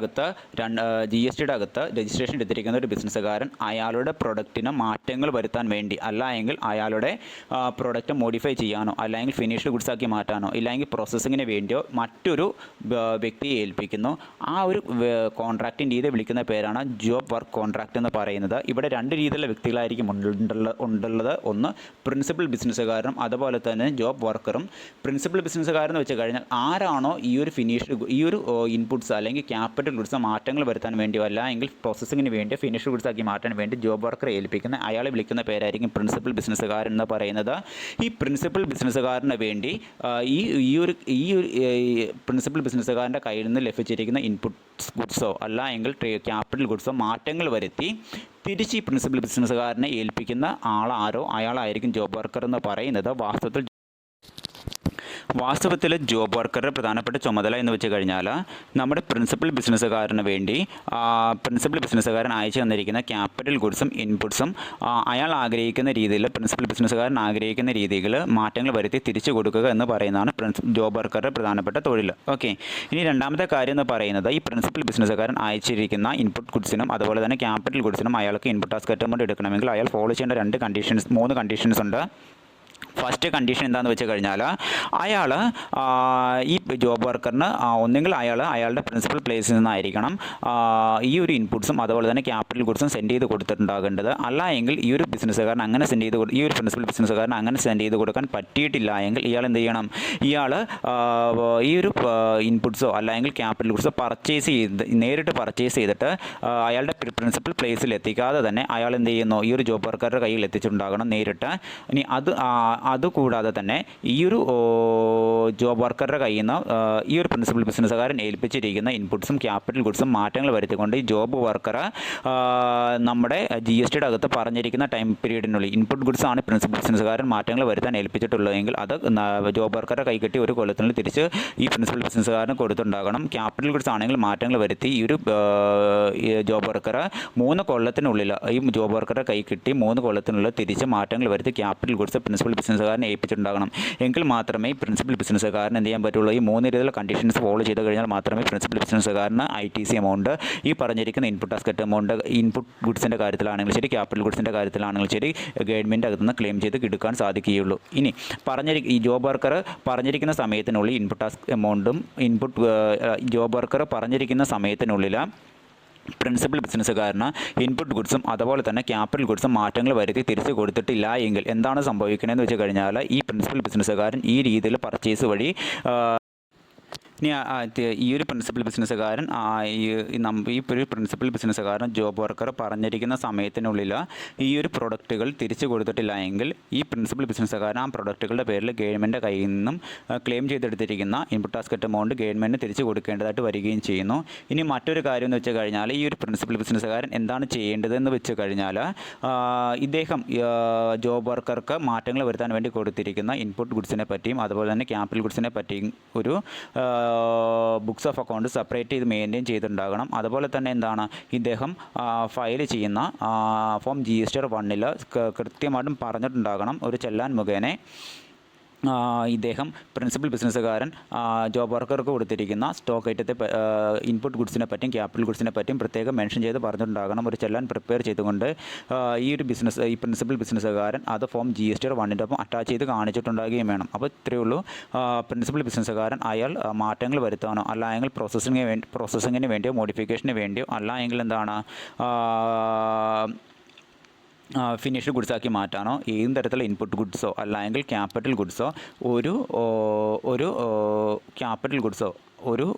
അകത്ത് രജിസ്ട്രേഷൻ എടുത്തിരിക്കുന്ന ഒരു ബിസിനസ്സുകാരൻ അയാളുടെ പ്രൊഡക്റ്റിന് മാറ്റങ്ങൾ വരുത്താൻ വേണ്ടി അല്ല എങ്കിൽ അയാളുടെ പ്രൊഡക്റ്റ് മോഡിഫൈ ചെയ്യാനോ അല്ലെങ്കിൽ ഫിനിഷ്ഡ് ഗുഡ്സ് ആക്കി മാറ്റാനോ ഇല്ലെങ്കിൽ പ്രോസസ്സിങ്ങിന് വേണ്ടിയോ മറ്റൊരു വ്യക്തിയെ ഏൽപ്പിക്കുന്നു. ആ ഒരു കോൺട്രാക്റ്റിൻ്റെ രീതി വിളിക്കുന്ന പേരാണ് ജോബ് വർക്ക് കോൺട്രാക്റ്റ് എന്ന് പറയുന്നത്. ഇവിടെ 2 രീതിയിലുള്ള വ്യക്തികളായിരിക്കും ഉണ്ടുള്ളത്. ഒന്ന് പ്രിൻസിപ്പൽ ബിസിനസ്സുകാരനും അതുപോലെ തന്നെ ജോബ് വർക്കറും. പ്രിൻസിപ്പൽ ബിസിനസ്സുകാരെന്ന് വെച്ച് കഴിഞ്ഞാൽ ആരാണോ ഈ ഒരു ഇൻപുട്സ് അല്ലെങ്കിൽ ക്യാപിറ്റൽ ഗുഡ്സ് മാറ്റങ്ങൾ വരുത്താൻ വേണ്ടിയോ അല്ല എങ്കിൽ പ്രോസസ്സിങ്ങിന് വേണ്ടി ഫിനിഷ്ഡ് ഗുഡ്സ് ആക്കി മാറ്റാൻ വേണ്ടി ജോബ് വർക്കറെ ഏൽപ്പിക്കുന്ന അയാളെ വിളിക്കുന്ന പേരായിരിക്കും പ്രിൻസിപ്പൽ ബിസിനസ്സുകാരൻ എന്ന് പറയുന്നത്. ഈ പ്രിൻസിപ്പൽ ബിസിനസ്സുകാരന് വേണ്ടി ഈ ഒരു പ്രിൻസിപ്പൽ ബിസിനസ്സുകാരൻ്റെ കയ്യിൽ നിന്ന് ലഭിച്ചിരിക്കുന്ന ഇൻപുട്സ് ഗുഡ്സോ അല്ല എങ്കിൽ ക്യാപിറ്റൽ ഗുഡ്സോ മാറ്റങ്ങൾ വരുത്തി തിരിച്ച് ഈ പ്രിൻസിപ്പൽ ബിസിനസ്സുകാരനെ ഏൽപ്പിക്കുന്ന അയാളായിരിക്കും ജോബ് വർക്കർ എന്ന് പറയുന്നത്. വാസ്തവത്തിൽ ജോബ് വർക്കറുടെ പ്രധാനപ്പെട്ട ചുമതല എന്ന് വെച്ച് കഴിഞ്ഞാൽ നമ്മുടെ പ്രിൻസിപ്പൽ ബിസിനസ്സുകാരന് വേണ്ടി പ്രിൻസിപ്പൽ ബിസിനസ്സുകാരൻ അയച്ചു തന്നിരിക്കുന്ന ക്യാപിറ്റൽ ഗുഡ്സും ഇൻപുട്സും അയാൾ ആഗ്രഹിക്കുന്ന രീതിയിൽ പ്രിൻസിപ്പൽ ബിസിനസ്സുകാരൻ ആഗ്രഹിക്കുന്ന രീതിയിൽ മാറ്റങ്ങൾ വരുത്തി തിരിച്ചു കൊടുക്കുക എന്ന് പറയുന്നതാണ് ജോബ് വർക്കറുടെ പ്രധാനപ്പെട്ട തൊഴിൽ. ഓക്കെ, ഇനി രണ്ടാമത്തെ കാര്യം എന്ന് പറയുന്നത് ഈ പ്രിൻസിപ്പൽ ബിസിനസ്സുകാരൻ അയച്ചിരിക്കുന്ന ഇൻപുട്ട് ഗുഡ്സിനും അതുപോലെ തന്നെ ക്യാപിറ്റൽ ഗുഡ്സിനും അയാൾക്ക് ഇൻപുട്ട് ടാക്സ് അമൗണ്ട് എടുക്കണമെങ്കിൽ അയാൾ ഫോളോ ചെയ്യേണ്ട 3 കണ്ടീഷൻസ് ഉണ്ട്. ഫസ്റ്റ് കണ്ടീഷൻ എന്താണെന്ന് വെച്ച് കഴിഞ്ഞാൽ അയാൾ ഈ ജോബ് വർക്കറിന് ഒന്നെങ്കിൽ അയാളുടെ പ്രിൻസിപ്പൽ പ്ലേസിൽ നിന്നായിരിക്കണം ഈ ഒരു ഇൻപുട്സും അതുപോലെ തന്നെ ക്യാപിറ്റൽ ഗുഡ്സും സെൻഡ് ചെയ്ത് കൊടുത്തിട്ടുണ്ടാകേണ്ടത്. അല്ല എങ്കിൽ ഈ ഒരു പ്രിൻസിപ്പൽ ബിസിനസ്സുകാരൻ അങ്ങനെ സെൻഡ് ചെയ്ത് കൊടുക്കാൻ പറ്റിയിട്ടില്ല എങ്കിൽ ഇയാൾ എന്ത് ചെയ്യണം, ഈ ഒരു ഇൻപുട്സോ അല്ലെങ്കിൽ ക്യാപിറ്റൽ ഗുഡ്സോ നേരിട്ട് പർച്ചേസ് ചെയ്തിട്ട് അയാളുടെ പ്രിൻസിപ്പൽ പ്ലേസിൽ എത്തിക്കാതെ തന്നെ അയാൾ എന്ത് ചെയ്യുന്നു, ഈ ഒരു ജോബ് വർക്കറുടെ കയ്യിൽ എത്തിച്ചിട്ടുണ്ടാകണം നേരിട്ട്. ഇനി അതുകൂടാതെ തന്നെ ഈ ഒരു ജോബ് വർക്കറുടെ കയ്യിൽ നിന്ന് ഈ ഒരു പ്രിൻസിപ്പൽ ബിസിനസ്സുകാരൻ ഏൽപ്പിച്ചിരിക്കുന്ന ഇൻപുട്സും ക്യാപിറ്റൽ ഗുഡ്സും മാറ്റങ്ങൾ വരുത്തിക്കൊണ്ട് ഈ ജോബ് വർക്കർ നമ്മുടെ GSTയുടെ അകത്ത് പറഞ്ഞിരിക്കുന്ന ടൈം പീരീഡിനുള്ളിൽ ഇൻപുട്ട് ഗുഡ്സ് ആണ് പ്രിൻസിപ്പൽ ബിസിനസ്സുകാരൻ മാറ്റങ്ങൾ വരുത്താൻ ഏൽപ്പിച്ചിട്ടുള്ളതെങ്കിൽ അത് ജോബ് വർക്കറുടെ കൈ കെട്ടി ഒരു കൊല്ലത്തിനുള്ളിൽ തിരിച്ച് ഈ പ്രിൻസിപ്പൽ ബിസിനസ്സുകാരന് കൊടുത്തുണ്ടാകണം. ക്യാപിറ്റൽ ഗുഡ്സ് ആണെങ്കിൽ മാറ്റങ്ങൾ വരുത്തി ഈ ഒരു ജോബ് വർക്കർ 3 കൊല്ലത്തിനുള്ളിൽ ഈ ജോബ് വർക്കറുടെ കൈ കിട്ടി 3 കൊല്ലത്തിനുള്ളിൽ തിരിച്ച് മാറ്റങ്ങൾ വരുത്തി ക്യാപിറ്റൽ ഗുഡ്സ് പ്രിൻസിപ്പൽ ബിസിനസ്സുകാരനെ ഏൽപ്പിച്ചിട്ടുണ്ടാകണം. എങ്കിൽ മാത്രമേ ഈ പ്രിൻസിപ്പൽ ബിസിനസ്സുകാരൻ എന്ത് ചെയ്യാൻ പറ്റുള്ളൂ. ഈ 3 രീതിയിലുള്ള കണ്ടീഷൻസ് ഫോളോ ചെയ്ത് കഴിഞ്ഞാൽ മാത്രമേ പ്രിൻസിപ്പൽ ബിസിനസ്സുകാരന് ITC എമൗണ്ട്, ഈ പറഞ്ഞിരിക്കുന്ന ഇൻപുട്ട് ടാസ്കറ്റ് എമൗണ്ട്, ഇൻപുട്ട് ഗുഡ്സിൻ്റെ കാര്യത്തിലാണെങ്കിലും ശരി ക്യാപിറ്റൽ ഗുഡ്സിൻ്റെ കാര്യത്തിലാണെങ്കിലും ശരി ഗവൺമെൻറ് അകത്തുനിന്ന് ക്ലെയിം ചെയ്ത് എടുക്കാൻ സാധിക്കുകയുള്ളൂ. ഇനി ഈ ജോബ് വർക്കർ പറഞ്ഞിരിക്കുന്ന സമയത്തിനുള്ളിൽ ഇൻപുട്ട് ടാസ്ക് എമൗണ്ടും ജോബ് വർക്കർ പറഞ്ഞിരിക്കുന്ന സമയത്തിനുള്ളിൽ പ്രിൻസിപ്പൽ ബിസിനസ്സുകാരന് ഇൻപുട്ട് ഗുഡ്സും അതുപോലെ തന്നെ ക്യാപിറ്റൽ ഗുഡ്സും മാറ്റങ്ങൾ വരുത്തി തിരിച്ച് കൊടുത്തിട്ടില്ല എങ്കിൽ എന്താണ് സംഭവിക്കണമെന്ന് വെച്ച് കഴിഞ്ഞാൽ ഈ പ്രിൻസിപ്പൽ ബിസിനസ്സുകാരൻ ഈ രീതിയിൽ പർച്ചേസ് വഴി ഇനി ഈ ഒരു പ്രിൻസിപ്പൽ ബിസിനസ്സുകാരൻ ഈ ഒരു പ്രിൻസിപ്പൽ ബിസിനസ്സുകാരൻ ജോബ് വർക്കർ പറഞ്ഞിരിക്കുന്ന സമയത്തിനുള്ളിൽ ഈ ഒരു പ്രൊഡക്റ്റുകൾ തിരിച്ചു കൊടുത്തിട്ടില്ല എങ്കിൽ ഈ പ്രിൻസിപ്പൽ ബിസിനസ്സുകാരൻ ആ പ്രൊഡക്റ്റുകളുടെ പേരിൽ ഗവൺമെൻറ് കയ്യിൽ നിന്നും ക്ലെയിം ചെയ്തെടുത്തിരിക്കുന്ന ഇൻപുട്ട് ടാസ്കറ്റ് എമൗണ്ട് ഗവൺമെൻറ്റിന് തിരിച്ചു കൊടുക്കേണ്ടതായിട്ട് വരികയും ചെയ്യുന്നു. ഇനി മറ്റൊരു കാര്യം എന്ന് വെച്ച് കഴിഞ്ഞാൽ ഈ ഒരു പ്രിൻസിപ്പൽ ബിസിനസ്സുകാരൻ എന്താണ് ചെയ്യേണ്ടതെന്ന് വെച്ച് കഴിഞ്ഞാൽ ഇദ്ദേഹം ജോബ് വർക്കർക്ക് മാറ്റങ്ങൾ വരുത്താൻ വേണ്ടി കൊടുത്തിരിക്കുന്ന ഇൻപുട്ട് ഗുഡ്സിനെ പറ്റിയും അതുപോലെ തന്നെ ക്യാപിറ്റൽ ഗുഡ്സിനെ പറ്റിയും ഒരു ബുക്സ് ഓഫ് അക്കൗണ്ട് സെപ്പറേറ്റ് ചെയ്ത് മെയിൻറ്റെയിൻ ചെയ്തിട്ടുണ്ടാകണം. അതുപോലെ തന്നെ എന്താണ് ഇദ്ദേഹം ഫയൽ ചെയ്യുന്ന ഫോം GSTR 1 കൃത്യമായിട്ടും പറഞ്ഞിട്ടുണ്ടാകണം. ഒരു ചെല്ലാൻ മുഖേന ഇദ്ദേഹം പ്രിൻസിപ്പൽ ബിസിനസ്സുകാരൻ ജോബ് വർക്കർക്ക് കൊടുത്തിരിക്കുന്ന സ്റ്റോക്ക് ഐറ്റത്തെ ഇൻപുട്ട് ഗുഡ്സിനെ പറ്റിയും ക്യാപിറ്റൽ ഗുഡ്സിനെ പറ്റിയും പ്രത്യേകം മെൻഷൻ ചെയ്ത് പറഞ്ഞിട്ടുണ്ടാകണം. ഒരു ചെല്ലാൻ പ്രിപ്പയർ ചെയ്തുകൊണ്ട് ഈ പ്രിൻസിപ്പൽ ബിസിനസ്സുകാരൻ അത് ഫോം GSTR 1 ഒപ്പം അറ്റാച്ച് ചെയ്ത് കാണിച്ചിട്ടുണ്ടാകുകയും വേണം. അപ്പോൾ ഇത്രയേ ഉള്ളൂ. പ്രിൻസിപ്പൽ ബിസിനസ്സുകാരൻ അയാൾ മാറ്റങ്ങൾ വരുത്താനോ അല്ല എങ്കിൽ പ്രോസസ്സിങ്ങിന് വേണ്ടിയോ മോഡിഫിക്കേഷന് വേണ്ടിയോ അല്ല എങ്കിൽ എന്താണ് ഫിനിഷ്ഡ് ഗുഡ്സാക്കി മാറ്റാനോ ഏത് തരത്തിലുള്ള ഇൻപുട്ട് ഗുഡ്സോ അല്ലെങ്കിൽ ക്യാപിറ്റൽ ഗുഡ്സോ ഒരു ക്യാപിറ്റൽ ഗുഡ്സോ ഒരു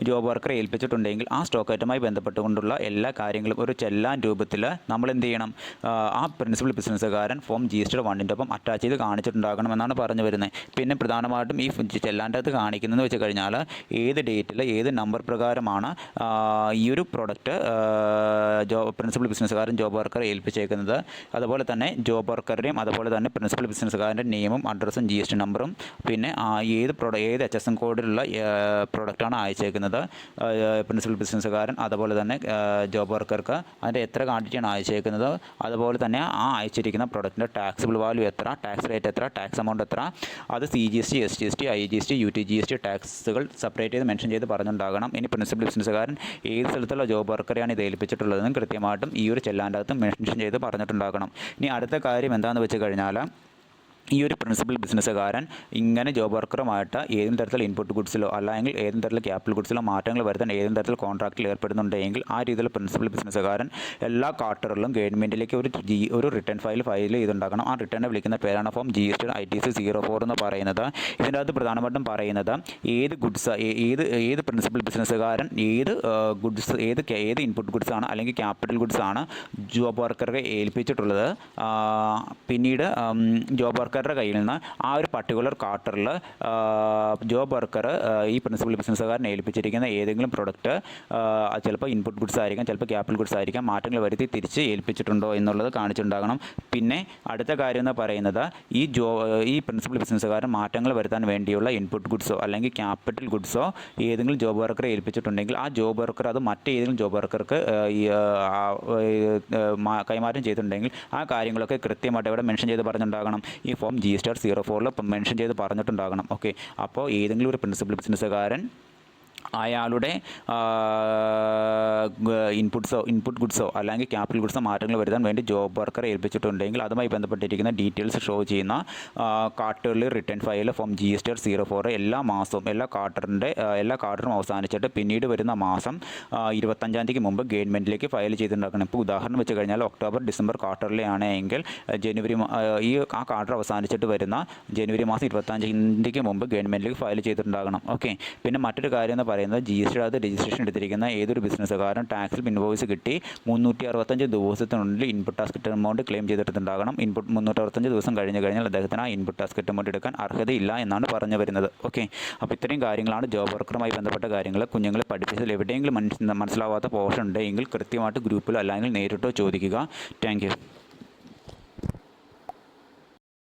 ജോബ് വർക്കറെ ഏൽപ്പിച്ചിട്ടുണ്ടെങ്കിൽ ആ സ്റ്റോക്ക് ഐറ്റമായി ബന്ധപ്പെട്ടുകൊണ്ടുള്ള എല്ലാ കാര്യങ്ങളും ഒരു ചെല്ലാൻ രൂപത്തിൽ നമ്മൾ എന്ത് ചെയ്യണം, ആ പ്രിൻസിപ്പൽ ബിസിനസ്സുകാരൻ ഫോം GSTR 1 ഒപ്പം അറ്റാച്ച് ചെയ്ത് കാണിച്ചിട്ടുണ്ടാകണം എന്നാണ് പറഞ്ഞു വരുന്നത്. പിന്നെ പ്രധാനമായിട്ടും ഈ ചെല്ലാൻ്റെ അകത്ത് കാണിക്കുന്നതെന്ന് വെച്ച് കഴിഞ്ഞാൽ ഏത് ഡേറ്റിൽ ഏത് നമ്പർ പ്രകാരമാണ് ഈ ഒരു പ്രൊഡക്റ്റ് പ്രിൻസിപ്പൽ ബിസിനസ്സുകാരൻ ജോബ് വർക്കറെ ഏൽപ്പിച്ചേക്കുന്നത്, അതുപോലെ തന്നെ ജോബ് വർക്കറുടെയും അതുപോലെ തന്നെ പ്രിൻസിപ്പൽ ബിസിനസ്സുകാരൻ്റെ നെയിമും അഡ്രസ്സും GST നമ്പറും പിന്നെ ഏത് HSN കോഡിലുള്ള പ്രൊഡക്റ്റാണ് അയച്ചേക്കുന്നത് പ്രിൻസിപ്പൽ ബിസിനസ്സുകാരൻ, അതുപോലെ തന്നെ ജോബ് വർക്കർക്ക് അതിൻ്റെ എത്ര ക്വാണ്ടിറ്റിയാണ് അയച്ചേക്കുന്നത്, അതുപോലെ തന്നെ ആ അയച്ചിരിക്കുന്ന പ്രൊഡക്റ്റിൻ്റെ ടാക്സിബിൾ വാല്യൂ എത്ര, ടാക്സ് റേറ്റ് എത്ര, ടാക്സ് എമൗണ്ട് എത്ര, അത് CGST SGST IGST UTGST ടാക്സുകൾ സെപ്പറേറ്റ് ചെയ്ത് മെൻഷൻ ചെയ്ത് പറഞ്ഞുണ്ടാകണം. ഇനി പ്രിൻസിപ്പൽ ബിസിനസ്സുകാരൻ ഏത് സ്ഥലത്തുള്ള ജോബ് വർക്കറെയാണ് ഇത് ഏൽപ്പിച്ചിട്ടുള്ളതെന്നും കൃത്യമായിട്ടും ഈ ഒരു ചെല്ലാൻ്റെ അകത്ത് മെൻഷൻ ചെയ്ത് പറഞ്ഞിട്ടുണ്ടാകണം. ഇനി അടുത്ത കാര്യം എന്താണെന്ന് വെച്ച് കഴിഞ്ഞാൽ ഈ ഒരു പ്രിൻസിപ്പൽ ബിസിനസ്സുകാരൻ ഇങ്ങനെ ജോബ് വർക്കറുമായിട്ട് ഏതെങ്കിലും തരത്തിലുള്ള ഇൻപുട്ട് ഗുഡ്സിലോ അല്ലെങ്കിൽ ഏതെങ്കിലും തരത്തിലുള്ള ക്യാപിറ്റൽ ഗുഡ്സിലോ മാറ്റങ്ങൾ വരുത്താൻ ഏതെങ്കിലും തരത്തിൽ കോൺട്രാക്റ്റിൽ ഏർപ്പെടുന്നുണ്ടെങ്കിൽ ആ രീതിയിൽ പ്രിൻസിപ്പൽ ബിസിനസ്സുകാരൻ എല്ലാ ക്വാർട്ടറിലും ഗവൺമെൻറ്റിലേക്ക് ഒരു റിട്ടേൺ ഫയൽ ചെയ്തുണ്ടാക്കണം. ആ റിട്ടേണിനെ വിളിക്കുന്ന പേരാണ് ഫോം GSTR ITC 04 എന്ന് പറയുന്നത്. ഇതിൻ്റെ അകത്ത് പ്രധാനമായിട്ടും പറയുന്നത് ഏത് പ്രിൻസിപ്പൽ ബിസിനസ്സുകാരൻ ഏത് ഇൻപുട്ട് ഗുഡ്സ് ആണ് അല്ലെങ്കിൽ ക്യാപിറ്റൽ ഗുഡ്സ് ആണ് ജോബ് വർക്കറെ ഏൽപ്പിച്ചിട്ടുള്ളത്, പിന്നീട് ജോബ് വർക്കറുടെ കയ്യിൽ നിന്ന് ആ ഒരു പർട്ടിക്കുലർ ക്വാർട്ടറിൽ ജോബ് വർക്കർ ഈ പ്രിൻസിപ്പൽ ബിസിനസ്സുകാരനെ ഏൽപ്പിച്ചിരിക്കുന്ന ഏതെങ്കിലും പ്രൊഡക്റ്റ് ചിലപ്പോൾ ഇൻപുട്ട് ഗുഡ്സ് ആയിരിക്കാം, ചിലപ്പോൾ ക്യാപിറ്റൽ ഗുഡ്സ് ആയിരിക്കാം, മാറ്റങ്ങൾ വരുത്തി തിരിച്ച് ഏൽപ്പിച്ചിട്ടുണ്ടോ എന്നുള്ളത് കാണിച്ചിട്ടുണ്ടാകണം. പിന്നെ അടുത്ത കാര്യം എന്ന് പറയുന്നത് ഈ പ്രിൻസിപ്പൽ ബിസിനസ്സുകാരൻ മാറ്റങ്ങൾ വരുത്താൻ വേണ്ടിയുള്ള ഇൻപുട്ട് ഗുഡ്സോ അല്ലെങ്കിൽ ക്യാപിറ്റൽ ഗുഡ്സോ ഏതെങ്കിലും ജോബ് വർക്കറെ ഏൽപ്പിച്ചിട്ടുണ്ടെങ്കിൽ ആ ജോബ് വർക്കർ അത് മറ്റേതെങ്കിലും ജോബ് വർക്കർക്ക് കൈമാറ്റം ചെയ്തിട്ടുണ്ടെങ്കിൽ ആ കാര്യങ്ങളൊക്കെ കൃത്യമായിട്ട് ഇവിടെ മെൻഷൻ ചെയ്ത് പറഞ്ഞിട്ടുണ്ടാകണം. ഈ ഫോം GSTR 04 മെൻഷൻ ചെയ്ത് പറഞ്ഞിട്ടുണ്ടാകണം. ഓക്കെ, അപ്പോൾ ഏതെങ്കിലും ഒരു പ്രിൻസിപ്പൽ ബിസിനസ്സുകാരൻ അയാളുടെ ഇൻപുട്ട് ഗുഡ്സോ അല്ലെങ്കിൽ ക്യാപിറ്റൽ ഗുഡ്സോ മാറ്റങ്ങൾ വരുത്താൻ വേണ്ടി ജോബ് വർക്കറെ ഏൽപ്പിച്ചിട്ടുണ്ടെങ്കിൽ അതുമായി ബന്ധപ്പെട്ടിരിക്കുന്ന ഡീറ്റെയിൽസ് ഷോ ചെയ്യുന്ന quarterly return file form GSTR 04 എല്ലാ മാസവും എല്ലാ ക്വാർട്ടറും അവസാനിച്ചിട്ട് പിന്നീട് വരുന്ന മാസം 25-ാം തീയതിക്ക് മുമ്പ് ഗവൺമെൻറ്റിലേക്ക് ഫയൽ ചെയ്തിട്ടുണ്ടാക്കണം. ഇപ്പോൾ ഉദാഹരണം വെച്ച് കഴിഞ്ഞാൽ ഒക്ടോബർ ഡിസംബർ ക്വാർട്ടറിലെ ആണെങ്കിൽ ആ ക്വാർട്ടർ അവസാനിച്ചിട്ട് വരുന്ന ജനുവരി മാസം 25-ാം തീയതിക്ക് മുമ്പ് ഗവൺമെൻറ്റിലേക്ക് ഫയൽ ചെയ്തിട്ടുണ്ടാകണം. ഓക്കെ, പിന്നെ മറ്റൊരു കാര്യം എന്ന് പറയുന്നത് GST രജിസ്ട്രേഷൻ എടുത്തിരിക്കുന്ന ഏതൊരു ബിസിനസ്സുകാരനും ടാക്സിൽ ഇൻവോയ്സ് കിട്ടി 365 ദിവസത്തിനുള്ളിൽ ഇൻപുട്ട് ടാസ്ക് എമൗണ്ട് ക്ലെയിം ചെയ്തിട്ടുണ്ടാകണം. 365 ദിവസം കഴിഞ്ഞാൽ അദ്ദേഹത്തിന് ആ ഇൻപുട്ട് ടാസ്ക് എമൗണ്ട് എടുക്കാൻ അർഹതയില്ല എന്നാണ് പറഞ്ഞു വരുന്നത്. ഓക്കെ, അപ്പോൾ ഇത്രയും കാര്യങ്ങളാണ് ജോബ് വർക്കറുമായി ബന്ധപ്പെട്ട കാര്യങ്ങൾ. കുഞ്ഞുങ്ങളെ പഠിപ്പിച്ചതിൽ എവിടെയെങ്കിലും മനസ്സിലാവാത്ത പോർഷൻ ഉണ്ടെങ്കിൽ കൃത്യമായിട്ട് ഗ്രൂപ്പിലോ അല്ലെങ്കിൽ നേരിട്ടോ ചോദിക്കുക. Thank you.